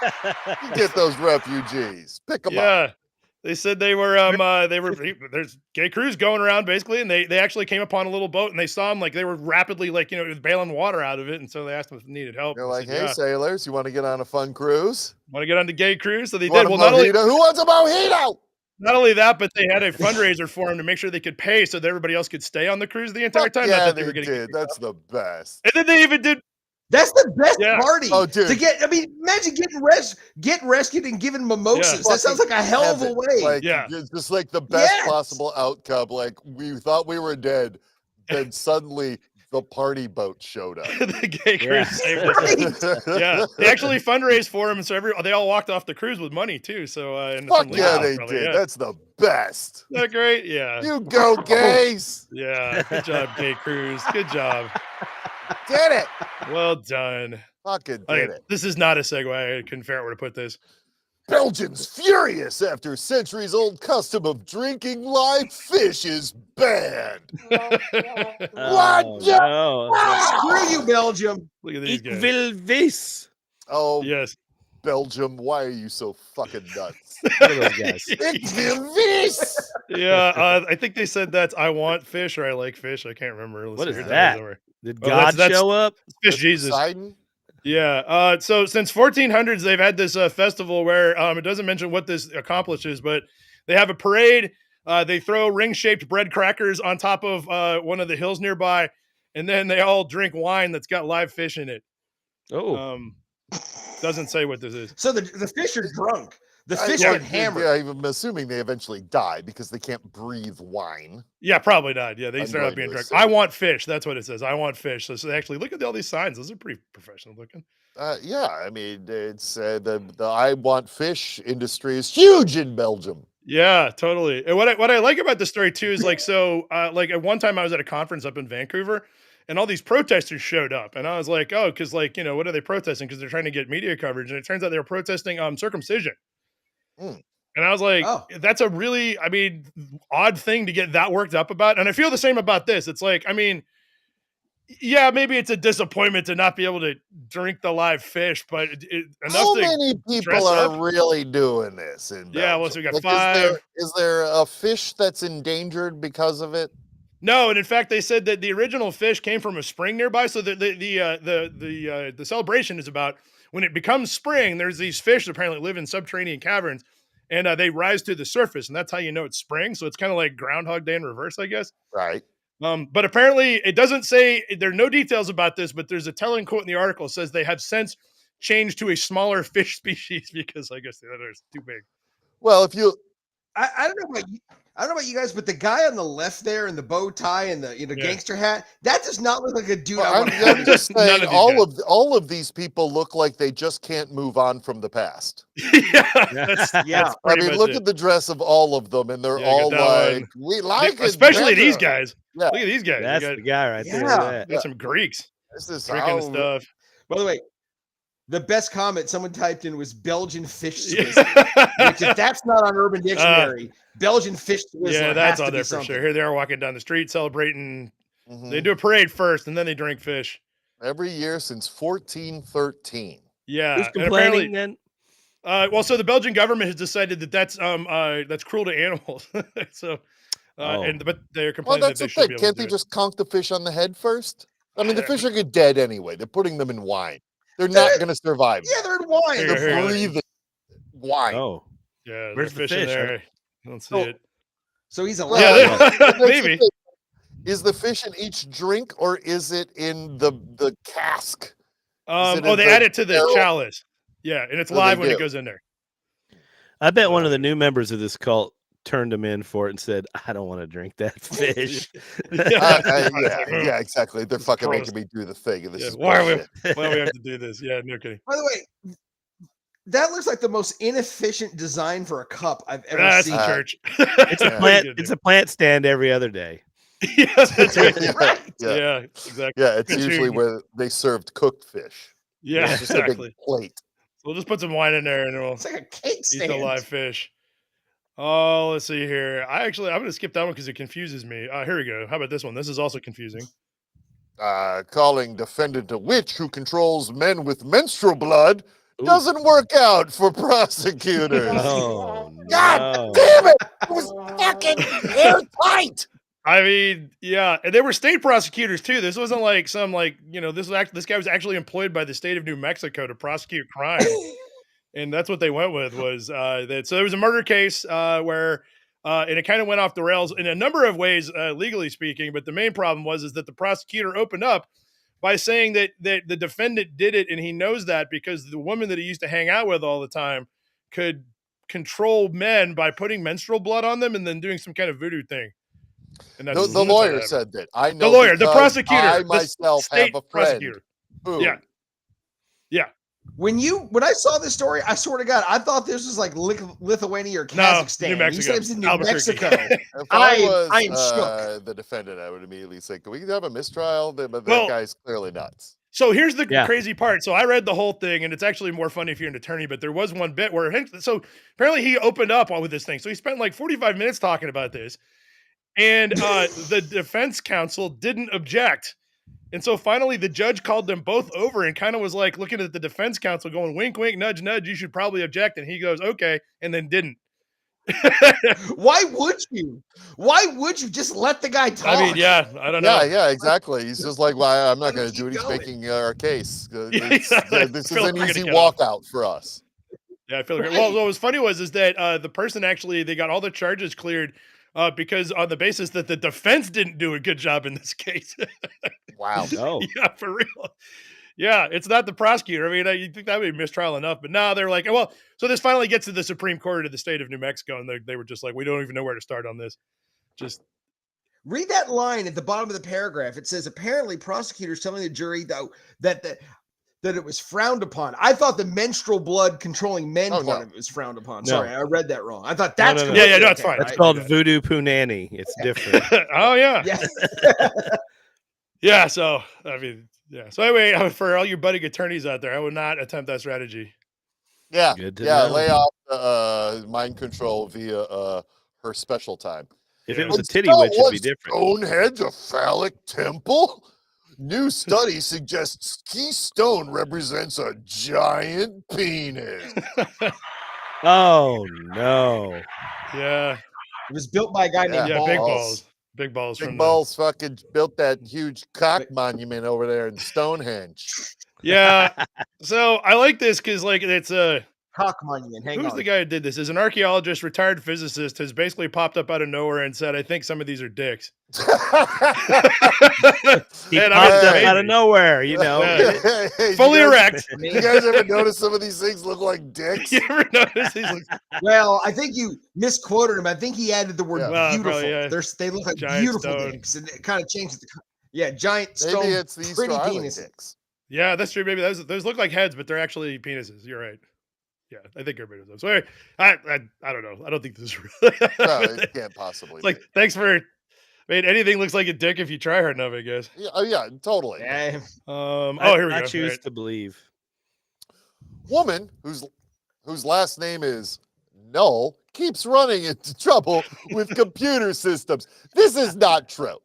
You get those refugees. Pick them up. They said there's gay crews going around basically, and they actually came upon a little boat and they saw them, like, they were rapidly, like, it was bailing water out of it, and so they asked them if they needed help. They're like, "Hey, sailors, you want to get on a fun cruise? Want to get on the gay cruise?" So they did. Well, who wants a mojito? Not only that, but they had a fundraiser for them to make sure they could pay so that everybody else could stay on the cruise the entire time. Yeah, they did. That's the best. And then they even did. That's the best party. Oh, dude. Imagine getting rescued and given mimosas. That sounds like a hell of a way. Like, just like the best possible outcome. Like, we thought we were dead, then suddenly the party boat showed up. The gay cruise saved us. Yeah, they actually fundraised for them, so they all walked off the cruise with money too. So fuck yeah, they did. Yeah. That's the best. Isn't that great? Yeah. You go, gays. Yeah. Good job, gay cruise. Good job. Did it. Well done. Fucking did it. This is not a segue. I couldn't figure out where to put this. Belgium's furious after centuries-old custom of drinking live fish is banned. What? Screw you, Belgium. Look at these guys. will this. Oh, yes. Belgium, why are you so fucking nuts? Look at those guys. Ich will this. Yeah, I think they said that's "I want fish" or "I like fish." I can't remember. What is that? Did God show up? Fish Jesus. Poseidon? Yeah. So since 1400s, they've had this festival where it doesn't mention what this accomplishes, but they have a parade. They throw ring-shaped bread crackers on top of one of the hills nearby, and then they all drink wine that's got live fish in it. Oh. Doesn't say what this is. So the fish are drunk. The fish get hammered. Yeah, I'm assuming they eventually die because they can't breathe wine. Yeah, probably not. Yeah, they start out being drunk. I want fish. That's what it says. I want fish. So they actually look at all these signs. Those are pretty professional looking. Yeah, I mean, it's the I want fish industry is huge in Belgium. Yeah, totally. And what I like about the story too is like at one time I was at a conference up in Vancouver, and all these protesters showed up, and I was like, oh, because what are they protesting? Because they're trying to get media coverage, and it turns out they were protesting circumcision. And I was like, that's a really, odd thing to get that worked up about. And I feel the same about this. It's like, yeah, maybe it's a disappointment to not be able to drink the live fish, but how many people are really doing this in Belgium? Yeah, well, so we got 5. Is there a fish that's endangered because of it? No, and in fact, they said that the original fish came from a spring nearby. So the celebration is about when it becomes spring. There's these fish that apparently live in subterranean caverns, and they rise to the surface, and that's how you know it's spring. So it's kind of like Groundhog Day in reverse, I guess. Right. But apparently it doesn't say, there are no details about this, but there's a telling quote in the article. It says they have since changed to a smaller fish species because I guess the other is too big. Well, if you, I don't know about you. I don't know about you guys, but the guy on the left there in the bow tie and the gangster hat, that does not look like a dude. well, I'm just saying, all of these people look like they just can't move on from the past. That's I mean, look at the dress of all of them, and they're all like, we like it, especially these guys. Yeah. Look at these guys. That's the guy right there. Got some Greeks. This is drinking stuff. By the way, the best comment someone typed in was Belgian fish Swizzler, which if that's not on Urban Dictionary, Belgian fish Swizzler. Yeah, that's on there for sure. Here they are walking down the street celebrating. They do a parade first, and then they drink fish. Every year since 1413. Yeah. Who's complaining then? Well, so the Belgian government has decided that that's cruel to animals. So, but they're complaining that they should be able Can't to they do just conk the fish on the head first? I mean, the fish are good dead anyway. They're putting them in wine. They're not going to survive. Yeah, they're in wine. They're breathing wine. Oh, yeah. Where's the fish in fish? there? I don't see it. So he's alive. Yeah, maybe. Is the fish in each drink, or is it in the cask? They add it to the chalice. Yeah, and it's live when it goes in there. I bet one of the new members of this cult turned him in for it and said, I don't want to drink that fish. Yeah, exactly. They're fucking making me do the thing. And this is why do we have to do this? Yeah, no kidding. By the way, that looks like the most inefficient design for a cup I've ever seen. Church. It's a plant. It's a plant stand every other day. Yes, that's right. Yeah, exactly. Yeah, it's usually where they served cooked fish. Yeah, it's just a big plate. So we'll just put some wine in there, and it's like a cake stand. Eat the live fish. Oh, let's see here. I'm going to skip that one because it confuses me. Here we go. How about this one? This is also confusing. Calling defendant a witch who controls men with menstrual blood doesn't work out for prosecutors. Oh, God damn it! It was fucking airtight. I mean, yeah, and they were state prosecutors too. This wasn't like some this guy was actually employed by the state of New Mexico to prosecute crime. And that's what they went with was that. So there was a murder case where, and it kind of went off the rails in a number of ways, legally speaking. But the main problem is that the prosecutor opened up by saying that the defendant did it, and he knows that because the woman that he used to hang out with all the time could control men by putting menstrual blood on them and then doing some kind of voodoo thing. And the lawyer said that. I know the lawyer, the prosecutor, I myself have a friend. Prosecutor. Who, yeah. When I saw this story, I swear to God, I thought this was like Lithuania or Kazakhstan. New Mexico. You said it was in New Albuquerque. Mexico. If I am was shook. the defendant, I would immediately say, "Can we have a mistrial?" But that guy's clearly nuts. So here's the crazy part. So I read the whole thing, and it's actually more funny if you're an attorney. But there was one bit where, apparently he opened up with this thing. So he spent like 45 minutes talking about this, and the defense counsel didn't object. And so finally the judge called them both over and kind of was like looking at the defense counsel going, wink, wink, nudge, nudge, you should probably object. And he goes, okay. And then didn't. Why would you? Why would you just let the guy talk? I mean, yeah, I don't know. Yeah, exactly. He's just like, well, I'm not going to do it. He's making our case. This is an easy walkout for us. Yeah, I feel like well, what was funny is that the person actually, they got all the charges cleared because on the basis that the defense didn't do a good job in this case. Wow. No. Yeah, for real. Yeah, it's not the prosecutor. I mean, you think that would be mistrial enough, but now they're like, well, so this finally gets to the Supreme Court of the state of New Mexico, and they were just like, we don't even know where to start on this. Just read that line at the bottom of the paragraph. It says, apparently prosecutors telling the jury, though, that it was frowned upon. I thought the menstrual blood controlling men part of it was frowned upon. No. Sorry, I read that wrong. I thought that's no. Yeah, it's fine. That's called voodoo punani. It's different. Oh yeah. Yeah. Yeah. So I mean, yeah. So anyway, for all you budding attorneys out there, I would not attempt that strategy. Yeah. Good to know. Lay off mind control via her special time. If it was a titty witch, it'd be different. Stonehenge a phallic temple? New study suggests Keystone represents a giant penis. Oh no! Yeah, it was built by a guy named Balls. Big Balls. Big Balls. Big Balls fucking built that huge cock monument over there in Stonehenge. Yeah. So I like this because like it's Cockmunion. Hang Who's on. the guy who did this? Is an archaeologist, retired physicist, has basically popped up out of nowhere and said, "I think some of these are dicks." He And popped up maybe. out of nowhere, you know. Yeah. Fully erect. You guys ever notice some of these things look like dicks? You ever notice these look Well, I think you misquoted him. I think he added the word Well, beautiful. probably, yeah. They look like Giant beautiful stone. dicks, and it kind of changes the. Yeah, giant Maybe stone, it's these pretty Australian penis. dicks. Yeah, that's true. Maybe those look like heads, but they're actually penises. You're right. Yeah, I think everybody knows. So anyway, I don't know. I don't think this is real. No, it can't possibly It's like, be. thanks for. I mean, anything looks like a dick if you try hard enough, I guess. Yeah, oh, yeah, totally. Yeah. Here we go. I choose Right. to believe. Woman whose last name is Null keeps running into trouble with computer systems. This is not true.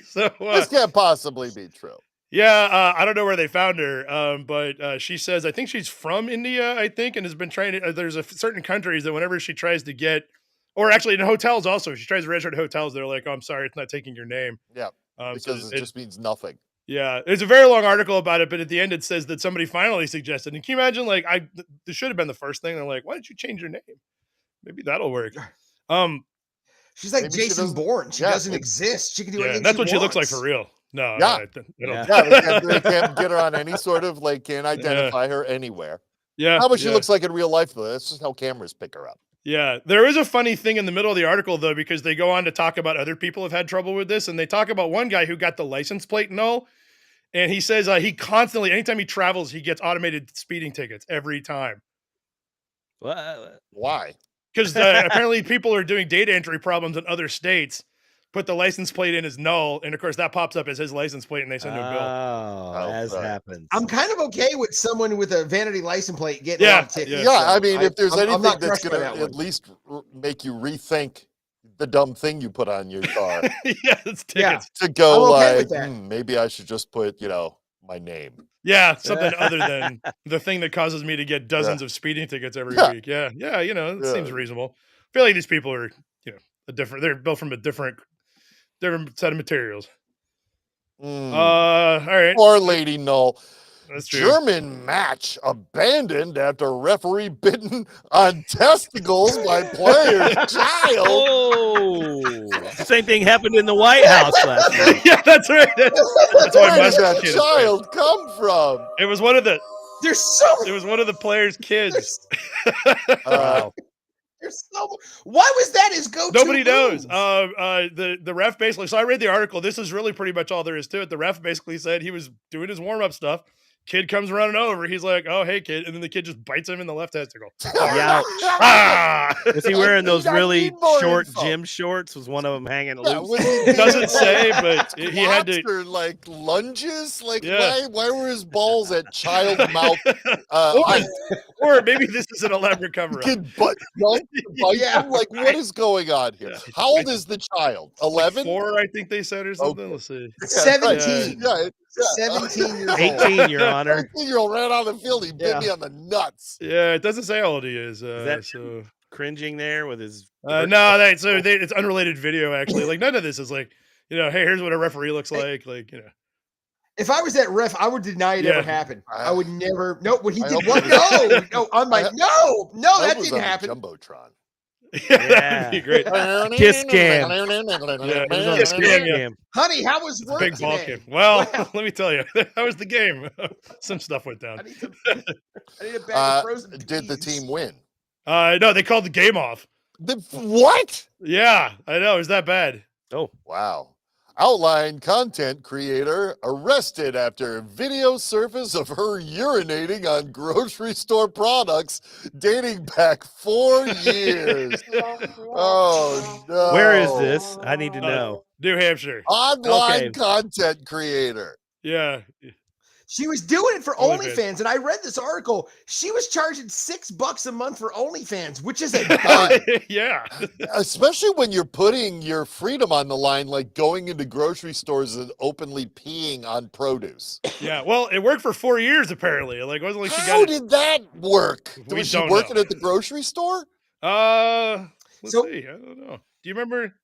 So, This can't possibly be true. yeah, I don't know where they found her, but she says I think she's from India, I think, and has been trying to. There's certain countries that whenever she tries to get, or actually in hotels also, she tries to register at hotels. They're like, "Oh, I'm sorry, it's not taking your name." Yeah, because it just means nothing. Yeah, there's a very long article about it, but at the end it says that somebody finally suggested. And can you imagine, like, this should have been the first thing. They're like, "Why don't you change your name? Maybe that'll work." She's like Maybe she Jason doesn't- Bourne. She yeah, doesn't it- exist. She can do Yeah, anything. that's what she wants. looks like for real. No, Yeah. they don't- Yeah. they can't get her on any sort of can't identify her anywhere. yeah. How much she yeah. looks like in real life, though. That's just how cameras pick her up. Yeah, there is a funny thing in the middle of the article though, because they go on to talk about other people have had trouble with this, and they talk about one guy who got the license plate null, and he says he constantly, anytime he travels, he gets automated speeding tickets every time Why? because apparently people are doing data entry problems in other states, put the license plate in as null, and of course that pops up as his license plate, and they send him a bill. Oh, as right. happens. I'm kind of okay with someone with a vanity license plate getting a Yeah, lot of tickets. Yeah, I mean, if there's I'm anything not that's crushed by going to that at one. least make you rethink the dumb thing you put on your car, Yeah, it's Yeah. tickets. to go I'm okay like, with that. maybe I should just put, my name. Yeah, something other than the thing that causes me to get dozens of speeding tickets every Yeah. week. Yeah, it seems Yeah. reasonable. I feel like these people are, they're built from a different set of materials. All right. Poor Lady Null. That's true. German match abandoned after referee bitten on testicles by player's child. Oh, same thing happened in the White House last week. Yeah, that's right. That's why Where my did that kid is child come from? playing. It was one of the players' kids. Wow. Why was that his go-to? Nobody knows. move? The ref basically. So I read the article. This is really pretty much all there is to it. The ref basically said he was doing his warm-up stuff. Kid comes running over. He's like, "Oh, hey, kid," and then the kid just bites him in the left testicle. Ouch. Ah! Was he wearing those I really need more short info. gym shorts? Was one of them hanging Yeah, loose? was he Doesn't say, but he had to. or like lunges. Like Yeah. why were his balls at child mouth? Or maybe this is an elaborate cover-up. Kid butt bite Yeah. him? Like what is going on here? Yeah. How old is the child? 11. 4, I think they said, or something. Okay. Let's see. 17. Yeah, 17 years old. 18, Your Honor. 18-year-old ran on the field. He bit Yeah. me on the nuts. Yeah, it doesn't say how old he is. that- So Cringing there with his. no, it's unrelated video actually. Like none of this is like, hey, here's what a referee looks like. If I was that ref, I would deny it Yeah. ever happened. I would never. No, what he I did. hope What? it was- No. I'm like, no, I that hope it was didn't on the happen. Jumbotron. Yeah, that would be great. Kiss cam. It was on Kiss the screen, yeah. cam. Honey, how was work Big ball today? game. Well, Wow. let me tell you, that was the game. Some stuff went down. I need a bag of frozen Did the peas. team win? No, they called the game off. What? Yeah, I know. It was that bad. Oh, Wow. Outline content creator arrested after video surface of her urinating on grocery store products dating back 4 years. Oh, no. where is this? I need to know. New Hampshire. Online Okay. content creator. Yeah. She was doing it for OnlyFans. OnlyFans, and I read this article. She was charging $6 a month for OnlyFans, which is a dime. Yeah. Especially when you're putting your freedom on the line, like going into grocery stores and openly peeing on produce. Yeah. Well, it worked for 4 years apparently. Like it wasn't like she How got did that work? We Was she don't working know. at the grocery store? Let's So- see. I don't know. Do you remember?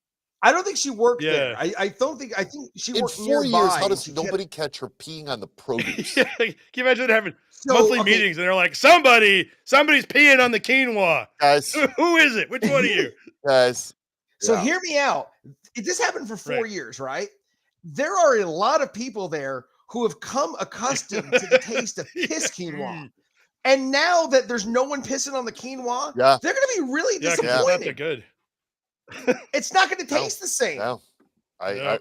I don't think she worked there. Yeah. I think she In worked 4 nearby. years, how and does she nobody catch her peeing on the produce? Yeah, can you imagine having So, monthly okay. meetings and they're like, somebody's peeing on the quinoa. Guys, Who is it? Which one of you? guys. So Yeah. hear me out. This happened for 4 Right. years, right? There are a lot of people there who have come accustomed to the taste of piss quinoa. And now that there's no one pissing on the quinoa, Yeah. they're going to be really Yeah, 'cause it's not that disappointed. good. It's not going to No. taste the same. No. No.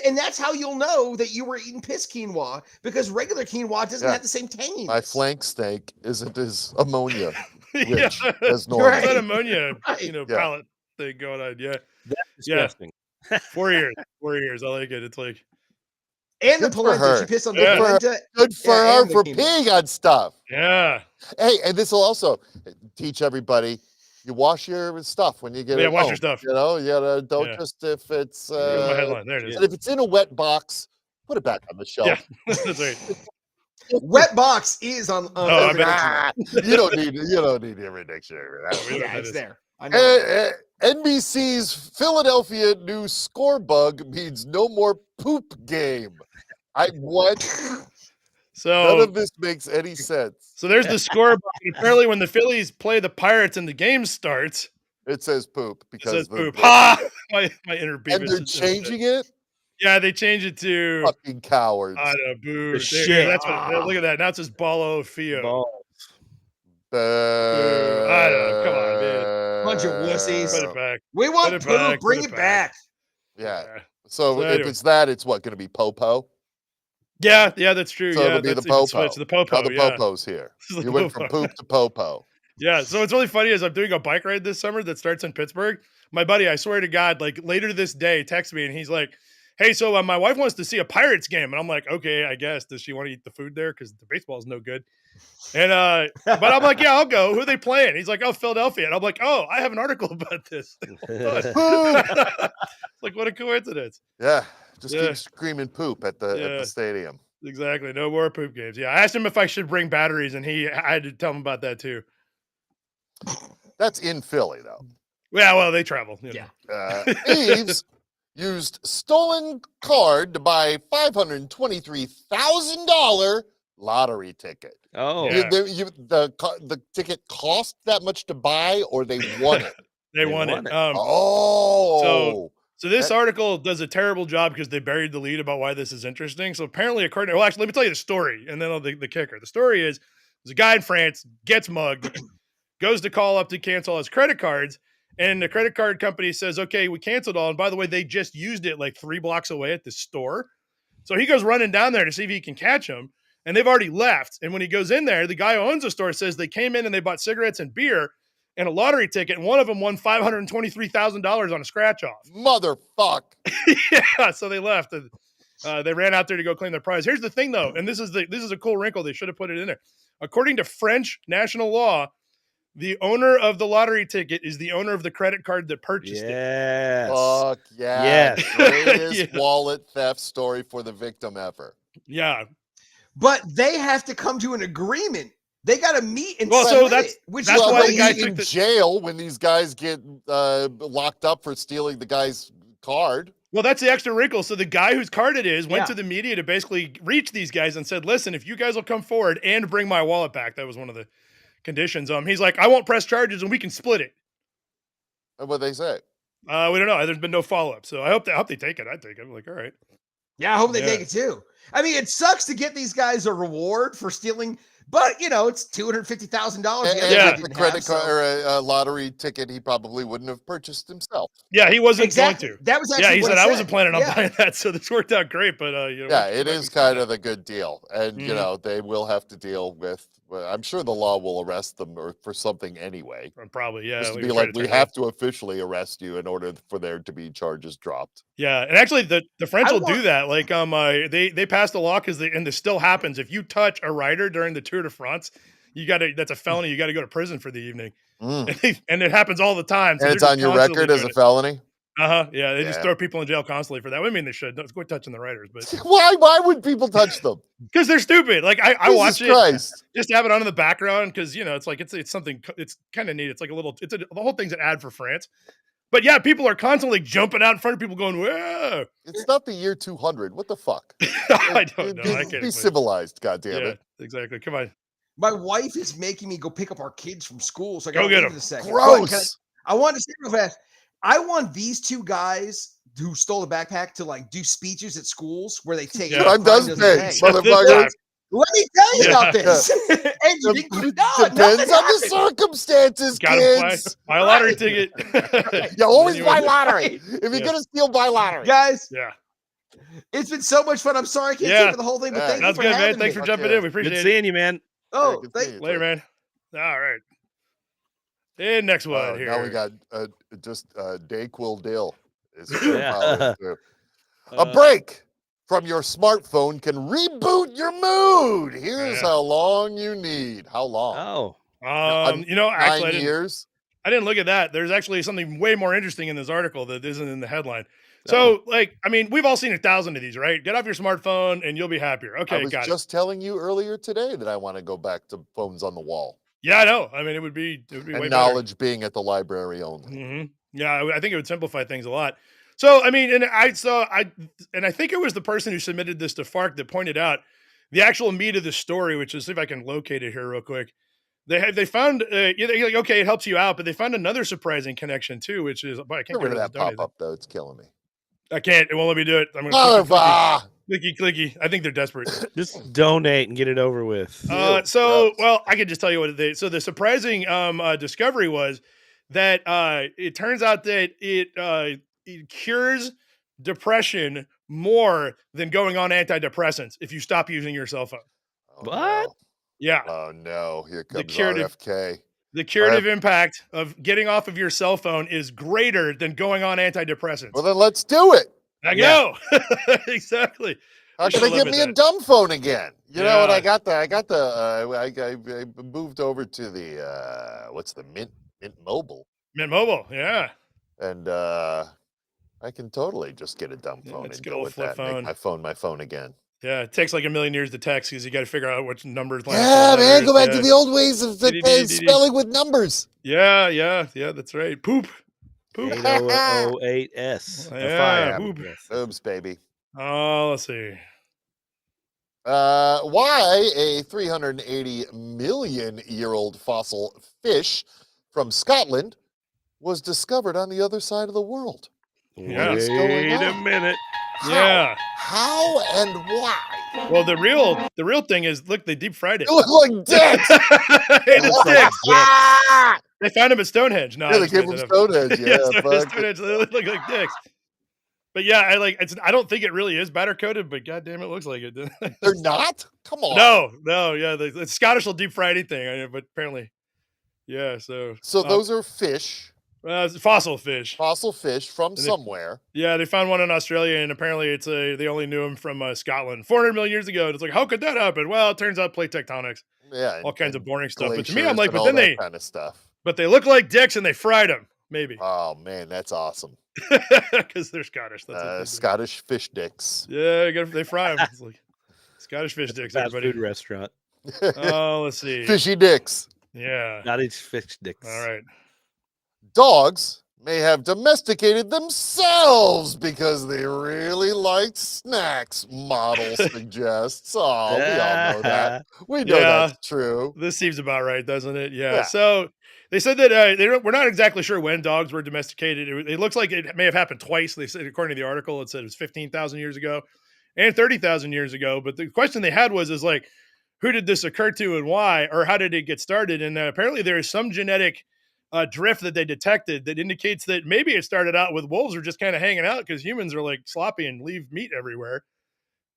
And that's how you'll know that you were eating piss quinoa, because regular quinoa doesn't Yeah. have the same tanginess. My flank steak isn't as ammonia Yeah. rich as normal. Right. It's that ammonia, Right. you know, Yeah. palate thing going on. Yeah. That's Yeah. disgusting. 4 years. 4 years. I like it. It's like, And the Good for polenta. She her. pissed on the Yeah. polenta. Good for Yeah, her and the for quinoa. peeing on stuff. yeah. Hey, and this will also teach everybody. You wash your stuff when you get Yeah, it wash home. your stuff. You know, don't Yeah. just if it's There's my headline. There it is. and if it's in a wet box, put it back on the shelf. Yeah. That's right. Wet box is on Oh, I every bet. dictionary. you don't need every dictionary. We know Yeah, that it's is. there. I know. NBC's Philadelphia news score bug means no more poop game. What? None So of this makes any sense. so there's the scoreboard. Apparently, when the Phillies play the Pirates and the game starts, It says poop it because says the poop. Ha! My inner and Beavis they're is just- changing it. Yeah, they change it to Fucking cowards. I don't know, boo. The There- shit. That's what. Look at that. Now it says Ballo Fio. Ball. Boo. I don't know. Come on, man. Bunch of wussies. Put it back. We want Put it poop. back, Bring put it it back. Yeah. Yeah. So So if anyway. it's that, it's what going to be popo. Yeah, that's true. So yeah, it'll be the that's even popo. switched. The popo. Now the yeah. popo's here. The You went from popo. poop to popo. Yeah. So what's really funny is I'm doing a bike ride this summer that starts in Pittsburgh. My buddy, I swear to God, like later this day, texts me and he's like, "Hey, so my wife wants to see a Pirates game," and I'm like, "Okay, I guess. Does she want to eat the food there? Because the baseball is no good." And but I'm like, "Yeah, I'll go. Who are they playing?" He's like, "Oh, Philadelphia." And I'm like, "Oh, I have an article about this." Like, what a coincidence. Yeah. Just Yeah. keep screaming poop at the Yeah. stadium. Exactly. No more poop games. Yeah. I asked him if I should bring batteries, and I had to tell him about that too. That's in Philly though. Yeah, well, they travel. You know. Yeah. Thieves used stolen card to buy $523,000 lottery ticket. Oh, Yeah. The ticket cost that much to buy, or they won it. They They won won it. it. Oh, So this article does a terrible job because they buried the lead about why this is interesting. So apparently, according to, well, actually, let me tell you the story, and then the kicker. The story is there's a guy in France gets mugged, goes to call up to cancel his credit cards, and the credit card company says, "Okay, we canceled all." And by the way, they just used it like 3 blocks away at the store. So he goes running down there to see if he can catch them, and they've already left. And when he goes in there, the guy who owns the store says they came in and they bought cigarettes and beer and a lottery ticket, and one of them won $523,000 on a scratch off. motherfuck! Yeah, so they left and they ran out there to go claim their prize. Here's the thing, though, and this is a cool wrinkle. They should have put it in there. According to French national law, the owner of the lottery ticket is the owner of the credit card that purchased it. yes. Fuck yeah! Yes. Greatest Yeah. wallet theft story for the victim ever. Yeah, But they have to come to an agreement. They got to meet and Well, so split that's- it, which that's is why why the guy in took the- jail when these guys get locked up for stealing the guy's card. well, that's the extra wrinkle. So the guy whose card it is went Yeah. to the media to basically reach these guys and said, "Listen, if you guys will come forward and bring my wallet back," that was one of the conditions. He's like, "I won't press charges and we can split it." And what they say? We don't know. There's been no follow up, so I hope they take it. I take it. I'm like, all right. Yeah, I hope they Yeah. take it too. I mean, it sucks to get these guys a reward for stealing, but it's $250,000. And Yeah. the credit card or a lottery ticket he probably wouldn't have purchased himself. Yeah, he wasn't Exactly. going to. That was actually Yeah, he what said it I wasn't planning on Yeah. buying that, so this worked out great. But Yeah, it is kind of a good deal. And, Mhm. they will have to deal with, well, I'm sure the law will arrest them for something anyway. probably, yeah. Just to we be were like, trying to we turn it have to officially arrest you in order for there to be charges dropped. Yeah, and actually, the French I will want- do that. Like, they passed a law because and this still happens. If you touch a rider during the Tour de France, that's a felony. You got to go to prison for the evening, and it happens all the time. So And they're it's just on your constantly record as doing a felony? Yeah, they just Yeah. throw people in jail constantly for that. I mean, they should. Don't quit touching the riders, but Why would people touch them? because they're stupid. Like I Jesus watch it Christ. just to have it on in the background because it's like it's something. It's kind of neat. It's like a little. The whole thing's an ad for France. But yeah, people are constantly jumping out in front of people going, whoa. It's not the year 200. What the fuck? I don't know. I can't Be explain. civilized, goddammit. Yeah, exactly. Come on. My wife is making me go pick up our kids from school, so I Go gotta get leave 'em. in a second. Gross. I want to say real fast. I want these two guys who stole the backpack to like do speeches at schools where they take Yeah. Time does pay, motherfuckers. Let me tell you about Yeah. this. And you didn't no, Depends on the circumstances, Gotta kids. buy a lottery Right. ticket. You always Then buy you- lottery. Right. If you're Yeah. gonna steal, buy lottery. Guys, Yeah. it's been so much fun. I'm sorry I can't Yeah. stay for the whole thing, but Yeah. thank you That's for good, man. having Thanks me. for Fuck jumping yeah. in. We appreciate Good it. seeing you, man. Oh, Good thank seeing you, Later, Troy. man. All right. And next one Oh, here. now we got just Dayquil Dill. Is Yeah. following through. A Uh, break from your smartphone can reboot your mood. Here's Yeah. how long you need. How long? Oh, You know, actually, 9 years. I didn't look at that. There's actually something way more interesting in this article that isn't in the headline. So, like, I mean, we've all seen 1,000 of these, right? Get off your smartphone and you'll be happier. I Okay, was got it. just telling you earlier today that I want to go back to phones on the wall Yeah, I know. I mean, it would be and way knowledge being at the library only. better. Yeah, I think it would simplify things a lot. So, I mean, and I think it was the person who submitted this to Fark that pointed out the actual meat of the story, which is, see if I can locate it here real quick. They found like, okay, it helps you out, but they found another surprising connection too, which is, boy, I can't Get rid of that get rid pop up though. It's killing me. I can't. It won't let me do it. I'm gonna Motherfucker. clicky. I think they're desperate. just donate and get it over with. So, well, I can just tell you what they. So the surprising discovery was that it turns out that it cures depression more than going on antidepressants if you stop using your cell phone. Oh, What? No. Yeah, Oh no! Here comes curative- RFK. the curative impact of getting off of your cell phone is greater than going on antidepressants. Well, then let's do it. I Yeah. know exactly. How We can should they give limit me a that. dumb phone again? You know what? Yeah. I moved over to the what's the Mint Mobile, Mint Mobile, yeah. and I can totally just get a dumb Yeah, phone it's a and good go old with flip that. and phone. Make my phone again. Yeah, it takes like a million years to text because you got to figure out which numbers. line up Yeah, with man, letters. go back to Yeah. the old ways of spelling with numbers. Yeah, that's right. Poop. 8008S. Yeah, FIM. poop. Oops, baby. Oh, let's see. Why a 380 million year old fossil fish from Scotland was discovered on the other side of the world? Yeah. What is going Wait a on? minute. Yeah. How and why? Well, the real thing is, look, they deep fried it. It looked like dicks. Hey, the Looks like sticks. dicks. They found him at Stonehenge. No, Yeah, I'm they just gave making him that up. Stonehenge. Yeah, Yeah, fuck. Stonehenge. They look like dicks. But yeah, I don't think it really is batter coated, but goddamn, it looks like it. They're not? Come on. No, yeah, the Scottish will deep fry anything, but apparently, yeah. So Those are fish, it's fossil fish. fossil fish from they- somewhere. Yeah, they found one in Australia, and apparently they only knew him from Scotland 400 million years ago. And it's like, how could that happen? Well, it turns out plate tectonics, Yeah. all kinds of boring stuff. But to me, glaciers I'm like, and but all then that kind of stuff. they look like dicks, and they fried them, maybe Oh man, that's awesome. because they're Scottish. That's what they do. Scottish fish dicks. Yeah, they fry them. It's like Scottish fish dicks. Fast Everybody. food restaurant. Oh, let's see. Fishy dicks. Yeah. Cottage fish dicks. All right. Dogs may have domesticated themselves because they really liked snacks, model suggests. Oh, we all know that. We know Yeah. that's true. This seems about right, doesn't it? Yeah. Yeah. So they said that we're not exactly sure when dogs were domesticated. It looks like it may have happened twice. They said, according to the article, it said it was 15,000 years ago and 30,000 years ago. But the question they had was like, who did this occur to and why, or how did it get started? And apparently there is some genetic drift that they detected that indicates that maybe it started out with wolves are just kind of hanging out because humans are like sloppy and leave meat everywhere.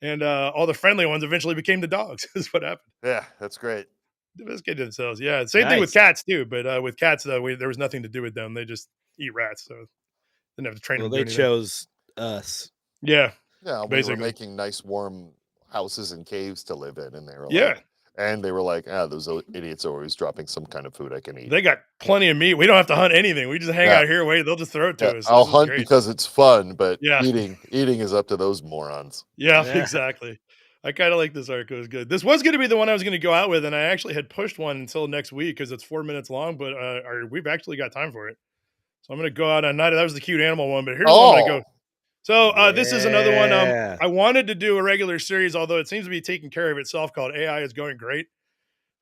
And all the friendly ones eventually became the dogs is what happened. Yeah, that's great. Domesticated themselves. Yeah. Same thing with cats too. But with cats, there was nothing to do with them. They just eat rats. So didn't have to train Well, them. to they do anything. chose us. Yeah. Yeah, we Basically. were making nice warm houses and caves to live in, and they were Yeah. like, and they were like, those idiots are always dropping some kind of food I can eat. They got plenty of meat. We don't have to hunt anything. We just hang Yeah. out here, wait, they'll just throw it to Yeah, us. I'll This is hunt great. because it's fun, but Yeah. eating is up to those morons. Yeah, Yeah. exactly. I kind of like this article. It was good. This was going to be the one I was going to go out with, and I actually had pushed one until next week because it's 4 minutes long, but we've actually got time for it. So I'm going to go out on night. That was the cute animal one, but here's the one I'm going to go. So this is another one. I wanted to do a regular series, although it seems to be taking care of itself, called AI is Going Great.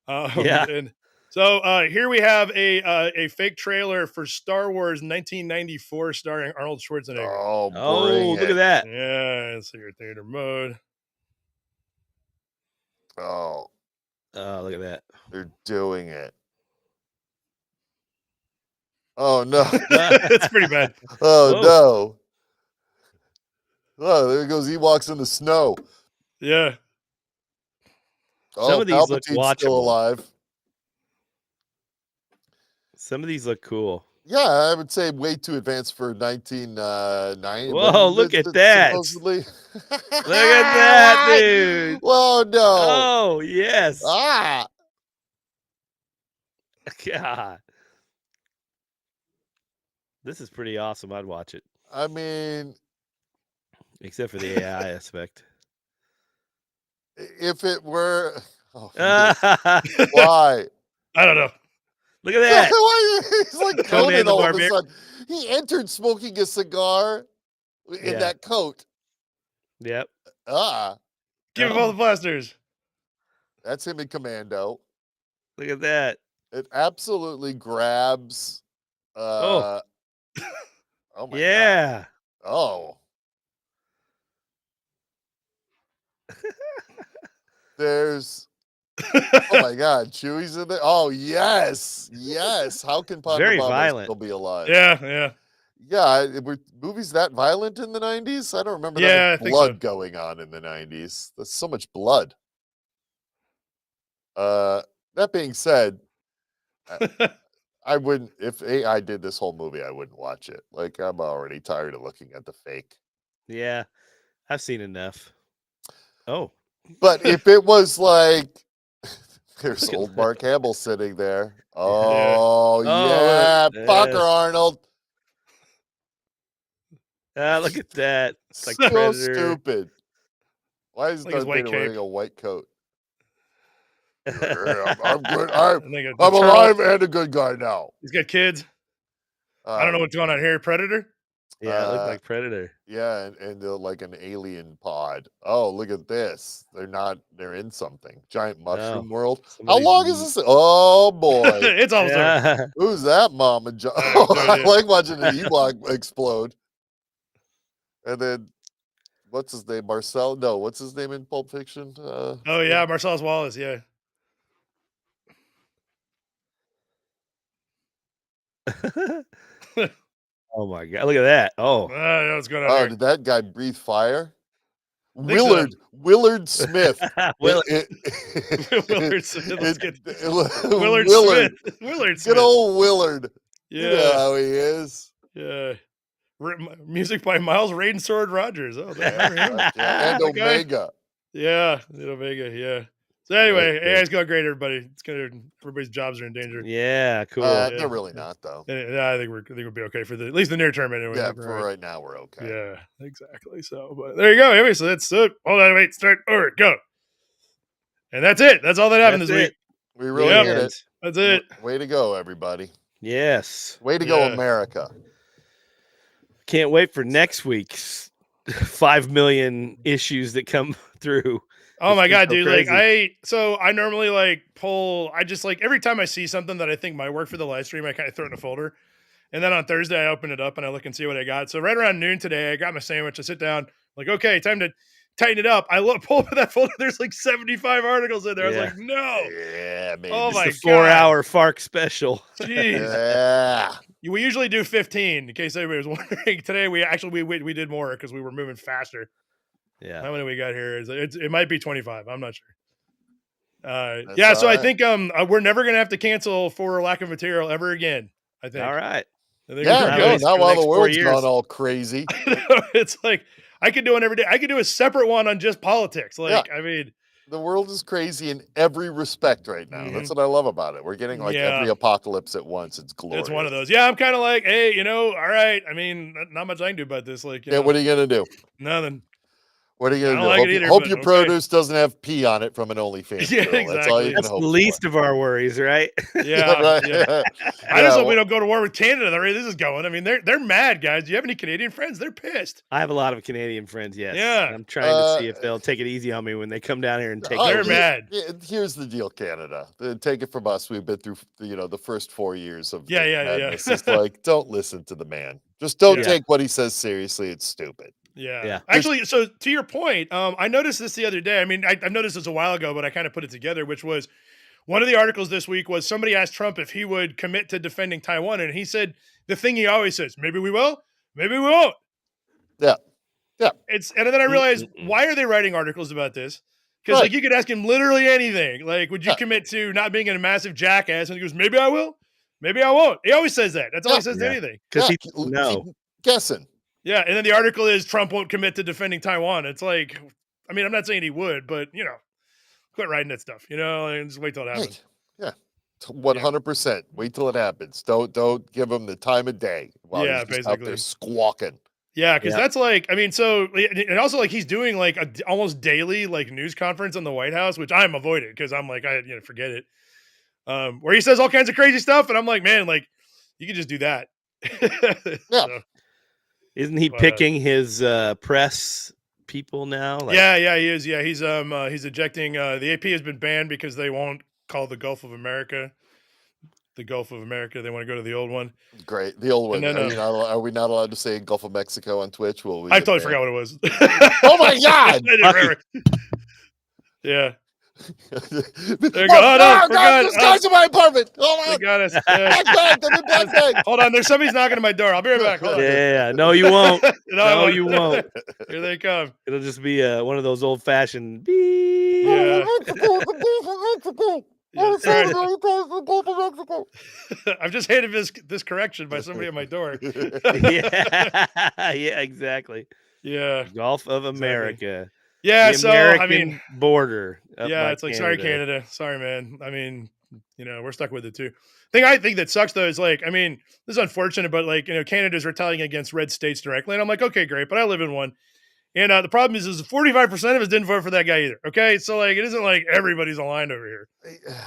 And so here we have a fake trailer for Star Wars 1994 starring Arnold Schwarzenegger. Oh, look at that. Yeah, it's your theater mode. Oh, look at that. They're doing it. Oh, no. It's pretty bad. Oh, whoa. No. Oh, there goes Ewoks in the snow. Yeah. Some of these look watchable. Still alive. Some of these look cool. Yeah, I would say way too advanced for 1990. Whoa, look at that. Supposedly. Look at that, dude. Whoa, no. Oh, yes. Ah. God. This is pretty awesome. I'd watch it. I mean, except for the AI aspect. If it were, why? I don't know. Look at that. He's like Conan all of a sudden. He entered smoking a cigar in that coat. Yep. Give him all the blasters. That's him in Commando. Look at that. It absolutely grabs. Oh my God. Oh. There's. Oh my God, Chewie's in there. Oh yes. How can very violent still be alive? Yeah. Were movies that violent in the 90s? I don't remember that much blood going on in the 90s. There's so much blood. That being said, I wouldn't, if AI did this whole movie, I wouldn't watch it. Like, I'm already tired of looking at the fake. Yeah, I've seen enough. Oh. But if it was like, there's old Mark Hamill sitting there. Oh, yeah. Fucker, Arnold. Look at that. It's like so Predator. Stupid. Why is Darth Vader wearing a white coat? Yeah, I'm good. I'm alive and a good guy now. He's got kids. I don't know what's going on here. Predator? Yeah, it looked like Predator. Yeah, and they're like an alien pod. Oh, look at this. They're in something. Giant mushroom world. How long is this? Oh, boy. It's almost over. Who's that, Mama John? I like watching an Ewok explode. And then, what's his name? Marcel? No, what's his name in Pulp Fiction? Marcellus Wallace, yeah. Oh my God! Look at that! Oh, what's going on? Did that guy breathe fire? Willard Smith. Willard Smith. Willard Smith. Good old Willard. Yeah, you know how he is. Yeah. Music by Miles Raiden Sword Rogers. Oh, and Omega. Yeah, Omega. Yeah. So anyway, AI's going great, everybody. Everybody's jobs are in danger. Yeah, cool. They're really not, though. I think we'll be okay for at least the near term, anyway. Yeah, for right now, we're okay. Yeah, exactly. So, but there you go. Anyway, so that's it. Hold on, wait, start over, go. And that's it. That's all that happened this week. We really did it. That's it. Way to go, everybody. Yes. Way to go, America. Can't wait for next week's 5 million issues that come through. Oh my God, dude. Crazy. I normally I just every time I see something that I think might work for the live stream, I kind of throw it in a folder. And then on Thursday, I open it up and I look and see what I got. So right around noon today, I got my sandwich. I sit down, okay, time to tighten it up. I pull up that folder. There's 75 articles in there. I was like, no. Yeah, man. Oh my God. 4-hour Fark special. Jeez. Yeah. We usually do 15 in case anybody was wondering. Today, we did more because we were moving faster. Yeah. How many we got here? It might be 25. I'm not sure. So I think we're never gonna have to cancel for lack of material ever again. I think. All right. Now while the world's gone all crazy. It's I could do one every day. I could do a separate one on just politics. I mean, the world is crazy in every respect right now. Mm-hmm. That's what I love about it. We're getting every apocalypse at once. It's glorious. It's one of those. Yeah, I'm kind of hey, all right. I mean, not much I can do about this. what are you gonna do? Nothing. What are you I gonna don't do? like it either, Hope but your okay. produce doesn't have pee on it from an OnlyFans Yeah, girl. That's all you exactly. can That's hope the least of our worries, right? Yeah, right. yeah. I Yeah, just hope well- we don't go to war with Canada the way this is going. I mean, they're mad, guys. Do you have any Canadian friends? They're pissed. I have a lot of Canadian friends, yes. Yeah. And I'm trying to see if they'll take it easy on me when they come down here and take They're over. mad. Here's the deal, Canada. Take it from us. We've been through, the first 4 years of Yeah. madness. It's like, don't listen to the man. Just don't Yeah. take what he says seriously. It's stupid. Yeah. Actually, so to your point, I noticed this the other day. I mean, I've noticed this a while ago, but I kind of put it together, which was one of the articles this week was somebody asked Trump if he would commit to defending Taiwan. And he said the thing he always says, maybe we will, maybe we won't. Yeah. And then I realized, why are they writing articles about this? Because like you could ask him literally anything. Like, would you commit to not being a massive jackass? And he goes, maybe I will, maybe I won't. He always says that. That's all he says to anything. Because keep guessing. Yeah, and then the article is Trump won't commit to defending Taiwan. It's like, I mean, I'm not saying he would, but quit writing that stuff, and just wait till it happens. Right. Yeah, 100%. Wait till it happens. Don't give him the time of day while he's just out there squawking. Yeah, because that's like, I mean, so and also like he's doing like a almost daily like news conference in the White House, which I'm avoiding because I'm like, forget it. Where he says all kinds of crazy stuff, and I'm like, man, like you could just do that. Yeah. So, isn't he picking his press people now? Like, yeah, he is. Yeah, he's ejecting. The AP has been banned because they won't call the Gulf of America the Gulf of America. They want to go to the old one. Great, the old one. Then, are we not allowed to say Gulf of Mexico on Twitch? I totally forgot what it was. Oh my god! Yeah. They're God, there's guys in my apartment. Oh my they got us. Hold on, there's somebody's knocking at my door. I'll be right back. Hold on. Yeah, no, you won't. No, you won't. Here they come. It'll just be one of those old fashioned. Yeah. I've just hated this correction by somebody at my door. Yeah, exactly. Yeah. Gulf of America. Exactly. Yeah, so American I mean, border. Yeah, it's like sorry, Canada. Sorry, man. I mean, we're stuck with it too. I think that sucks though is like, I mean, this is unfortunate, but like, Canada's retaliating against red states directly, and I'm like, okay, great, but I live in one, and the problem is 45% of us didn't vote for that guy either. Okay, so like, it isn't like everybody's aligned over here,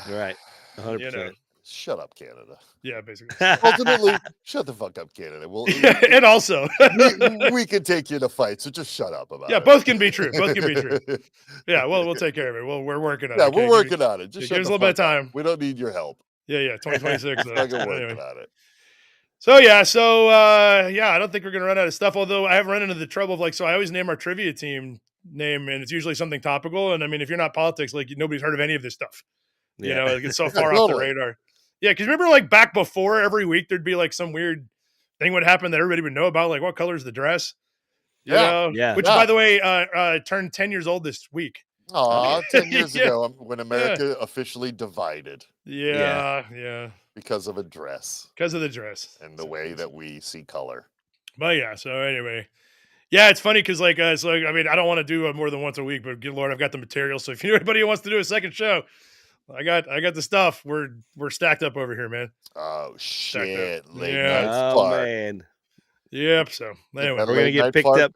right? 100%. Shut up, Canada. Yeah, basically. Ultimately, shut the fuck up, Canada. And also, we can take you to fight, so just shut up about it. Yeah, both can be true. Both can be true. Yeah, well, we'll take care of it. We're working on it. Yeah, we're working on it. Just give us a little bit of time. We don't need your help. Yeah, 2026. Working on it. So I don't think we're gonna run out of stuff. Although I have run into the trouble of like, so I always name our trivia team name, and it's usually something topical. And I mean, if you're not politics, like nobody's heard of any of this stuff. It gets so far off the radar. Yeah, because remember, like back before, every week there'd be like some weird thing would happen that everybody would know about, like what color's the dress? Which, by the way, turned 10 years old this week. Aw, 10 years ago when America officially divided. Yeah. Because of a dress. Because of the dress. And the way that we see color. But yeah, so anyway. Yeah, it's funny because like, I don't want to do more than once a week, but good Lord, I've got the material. So if anybody who wants to do a second show, I got the stuff. We're stacked up over here, man. Oh shit! Late night Fark. Man. Yep. So anyway, we're gonna get picked up.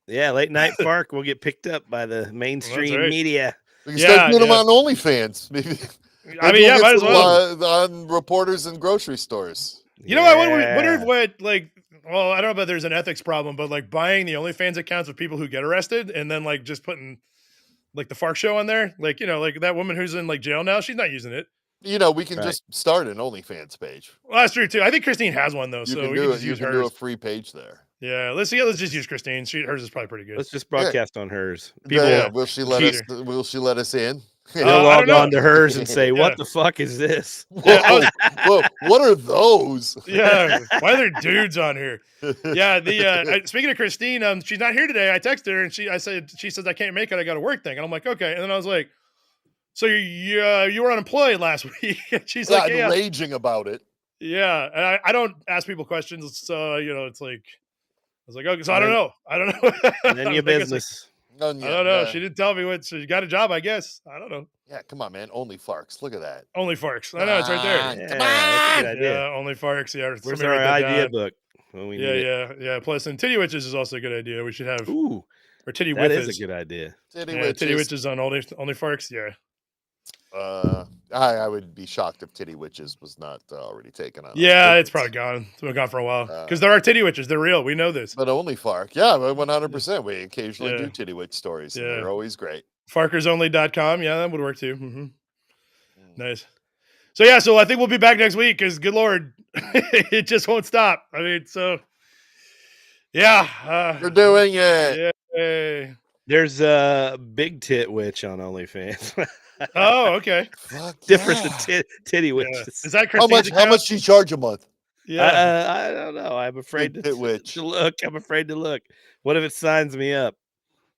Yeah, late night Fark will get picked up by the mainstream media. We can start doing them on OnlyFans. Maybe. I mean, might as well on reporters in grocery stores. You know, I wonder what like. Well, I don't know about there's an ethics problem, but like buying the OnlyFans accounts of people who get arrested and then like just putting like the Fark show on there, like like that woman who's in like jail now, she's not using it. We can just start an OnlyFans page. Well, that's true too. I think Christine has one though, so we can just use hers. Do a free page there. Yeah, let's just use Christine. Hers is probably pretty good. Let's just broadcast on hers. People, will she let us in? They'll log on to hers and say, "What the fuck is this? Whoa, what are those?" Yeah, why are there dudes on here? Yeah, speaking of Christine, she's not here today. I texted her and she says I can't make it. I got a work thing, and I'm like, okay. And then I was like, so you were unemployed last week? She's like, yeah, raging about it. Yeah, and I don't ask people questions, so it's like I was like, okay, so I don't know. None your business. I don't know. She didn't tell me what. So you got a job, I guess. I don't know. Yeah, come on, man. Only Farks. Look at that. Only Farks. I know it's right there. Come on. That's a good idea. Yeah, Only Farks. Yeah. Where's our idea book? Yeah. Plus, and Titty Witches is also a good idea. We should have. Ooh. or titty That is witches. a good idea. Titty Yeah, witches. titty witches on only Farks. Yeah. I would be shocked if titty witches was not already taken on. Yeah, it's probably gone. It's been gone for a while because there are titty witches. They're real. We know this. But only Fark. Yeah, 100%. We occasionally Yeah. do titty witch stories, and Yeah. they're always great. Farkersonly.com. Yeah, that would work too. Mm-hmm. Nice. So yeah, so I think we'll be back next week because good Lord, it just won't stop. I mean, so yeah. We're doing it. Yeah. There's a big tit witch on OnlyFans. Oh, okay. Fuck Different yeah. than titty Yeah. witches. Is that How Christine's much? How much do you charge a month? Yeah. I don't know. I'm afraid Big tit witch. to look. I'm afraid to look. What if it signs me up?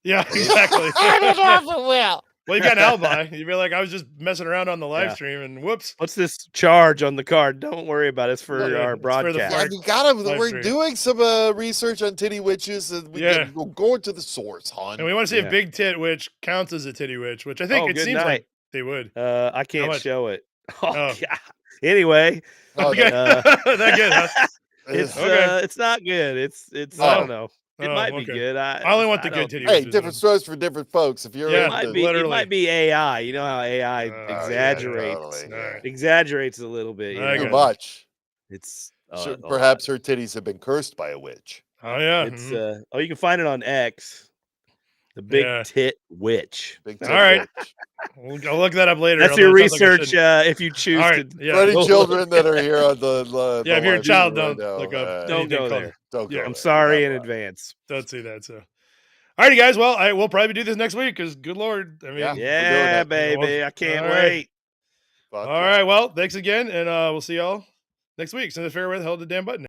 Yeah, exactly. I don't know if it will. Well, you got an alibi. You'd be like, I was just messing around on the live Yeah. stream and whoops. What's this charge on the card? Don't worry about it. It's for Yeah, our it's for the broadcast. Yeah, Fark you gotta. live We're stream. doing some research on titty witches, and Yeah. we're going to the source, hon. And we want to see Yeah. if Big Tit Witch counts as a titty witch, which I think Oh, it good seems night. like they would. I can't much? show it. Oh, Oh. God. Anyway, Oh, Okay. that- That good, huh? it's Okay. It's not good. It's Oh. I don't know. It Oh, might be okay. good. I only want the don't- good titty Hey, witches. different stories for different folks. If you're Yeah. It into, might be. literally. It might be AI. You know how AI yeah, exaggerates. totally. All right. Exaggerates a little bit. You I know? too got it. much. It's Sure, a perhaps her titties have been cursed by a witch. Oh yeah. It's mhm. you can find it on X. The Big Yeah. Tit Witch. Big All tit right. witch. I'll look that up later. That's although your it sounds like I research. shouldn't. If you choose All right. to. Yeah. For any Well, children that are here on the Yeah, if you're a live child, stream don't right now, look up. Don't anything go called- there. Don't go. Yeah. there. I'm sorry in Not allowed. advance. Don't see that. So, alrighty, guys. Well, we'll probably do this next week because good Lord. I mean, Yeah. Yeah, it. baby. I can't All right. wait. Fuck all yeah. right. Well, thanks again, and we'll see y'all next week. Send the fair where the hell the damn button.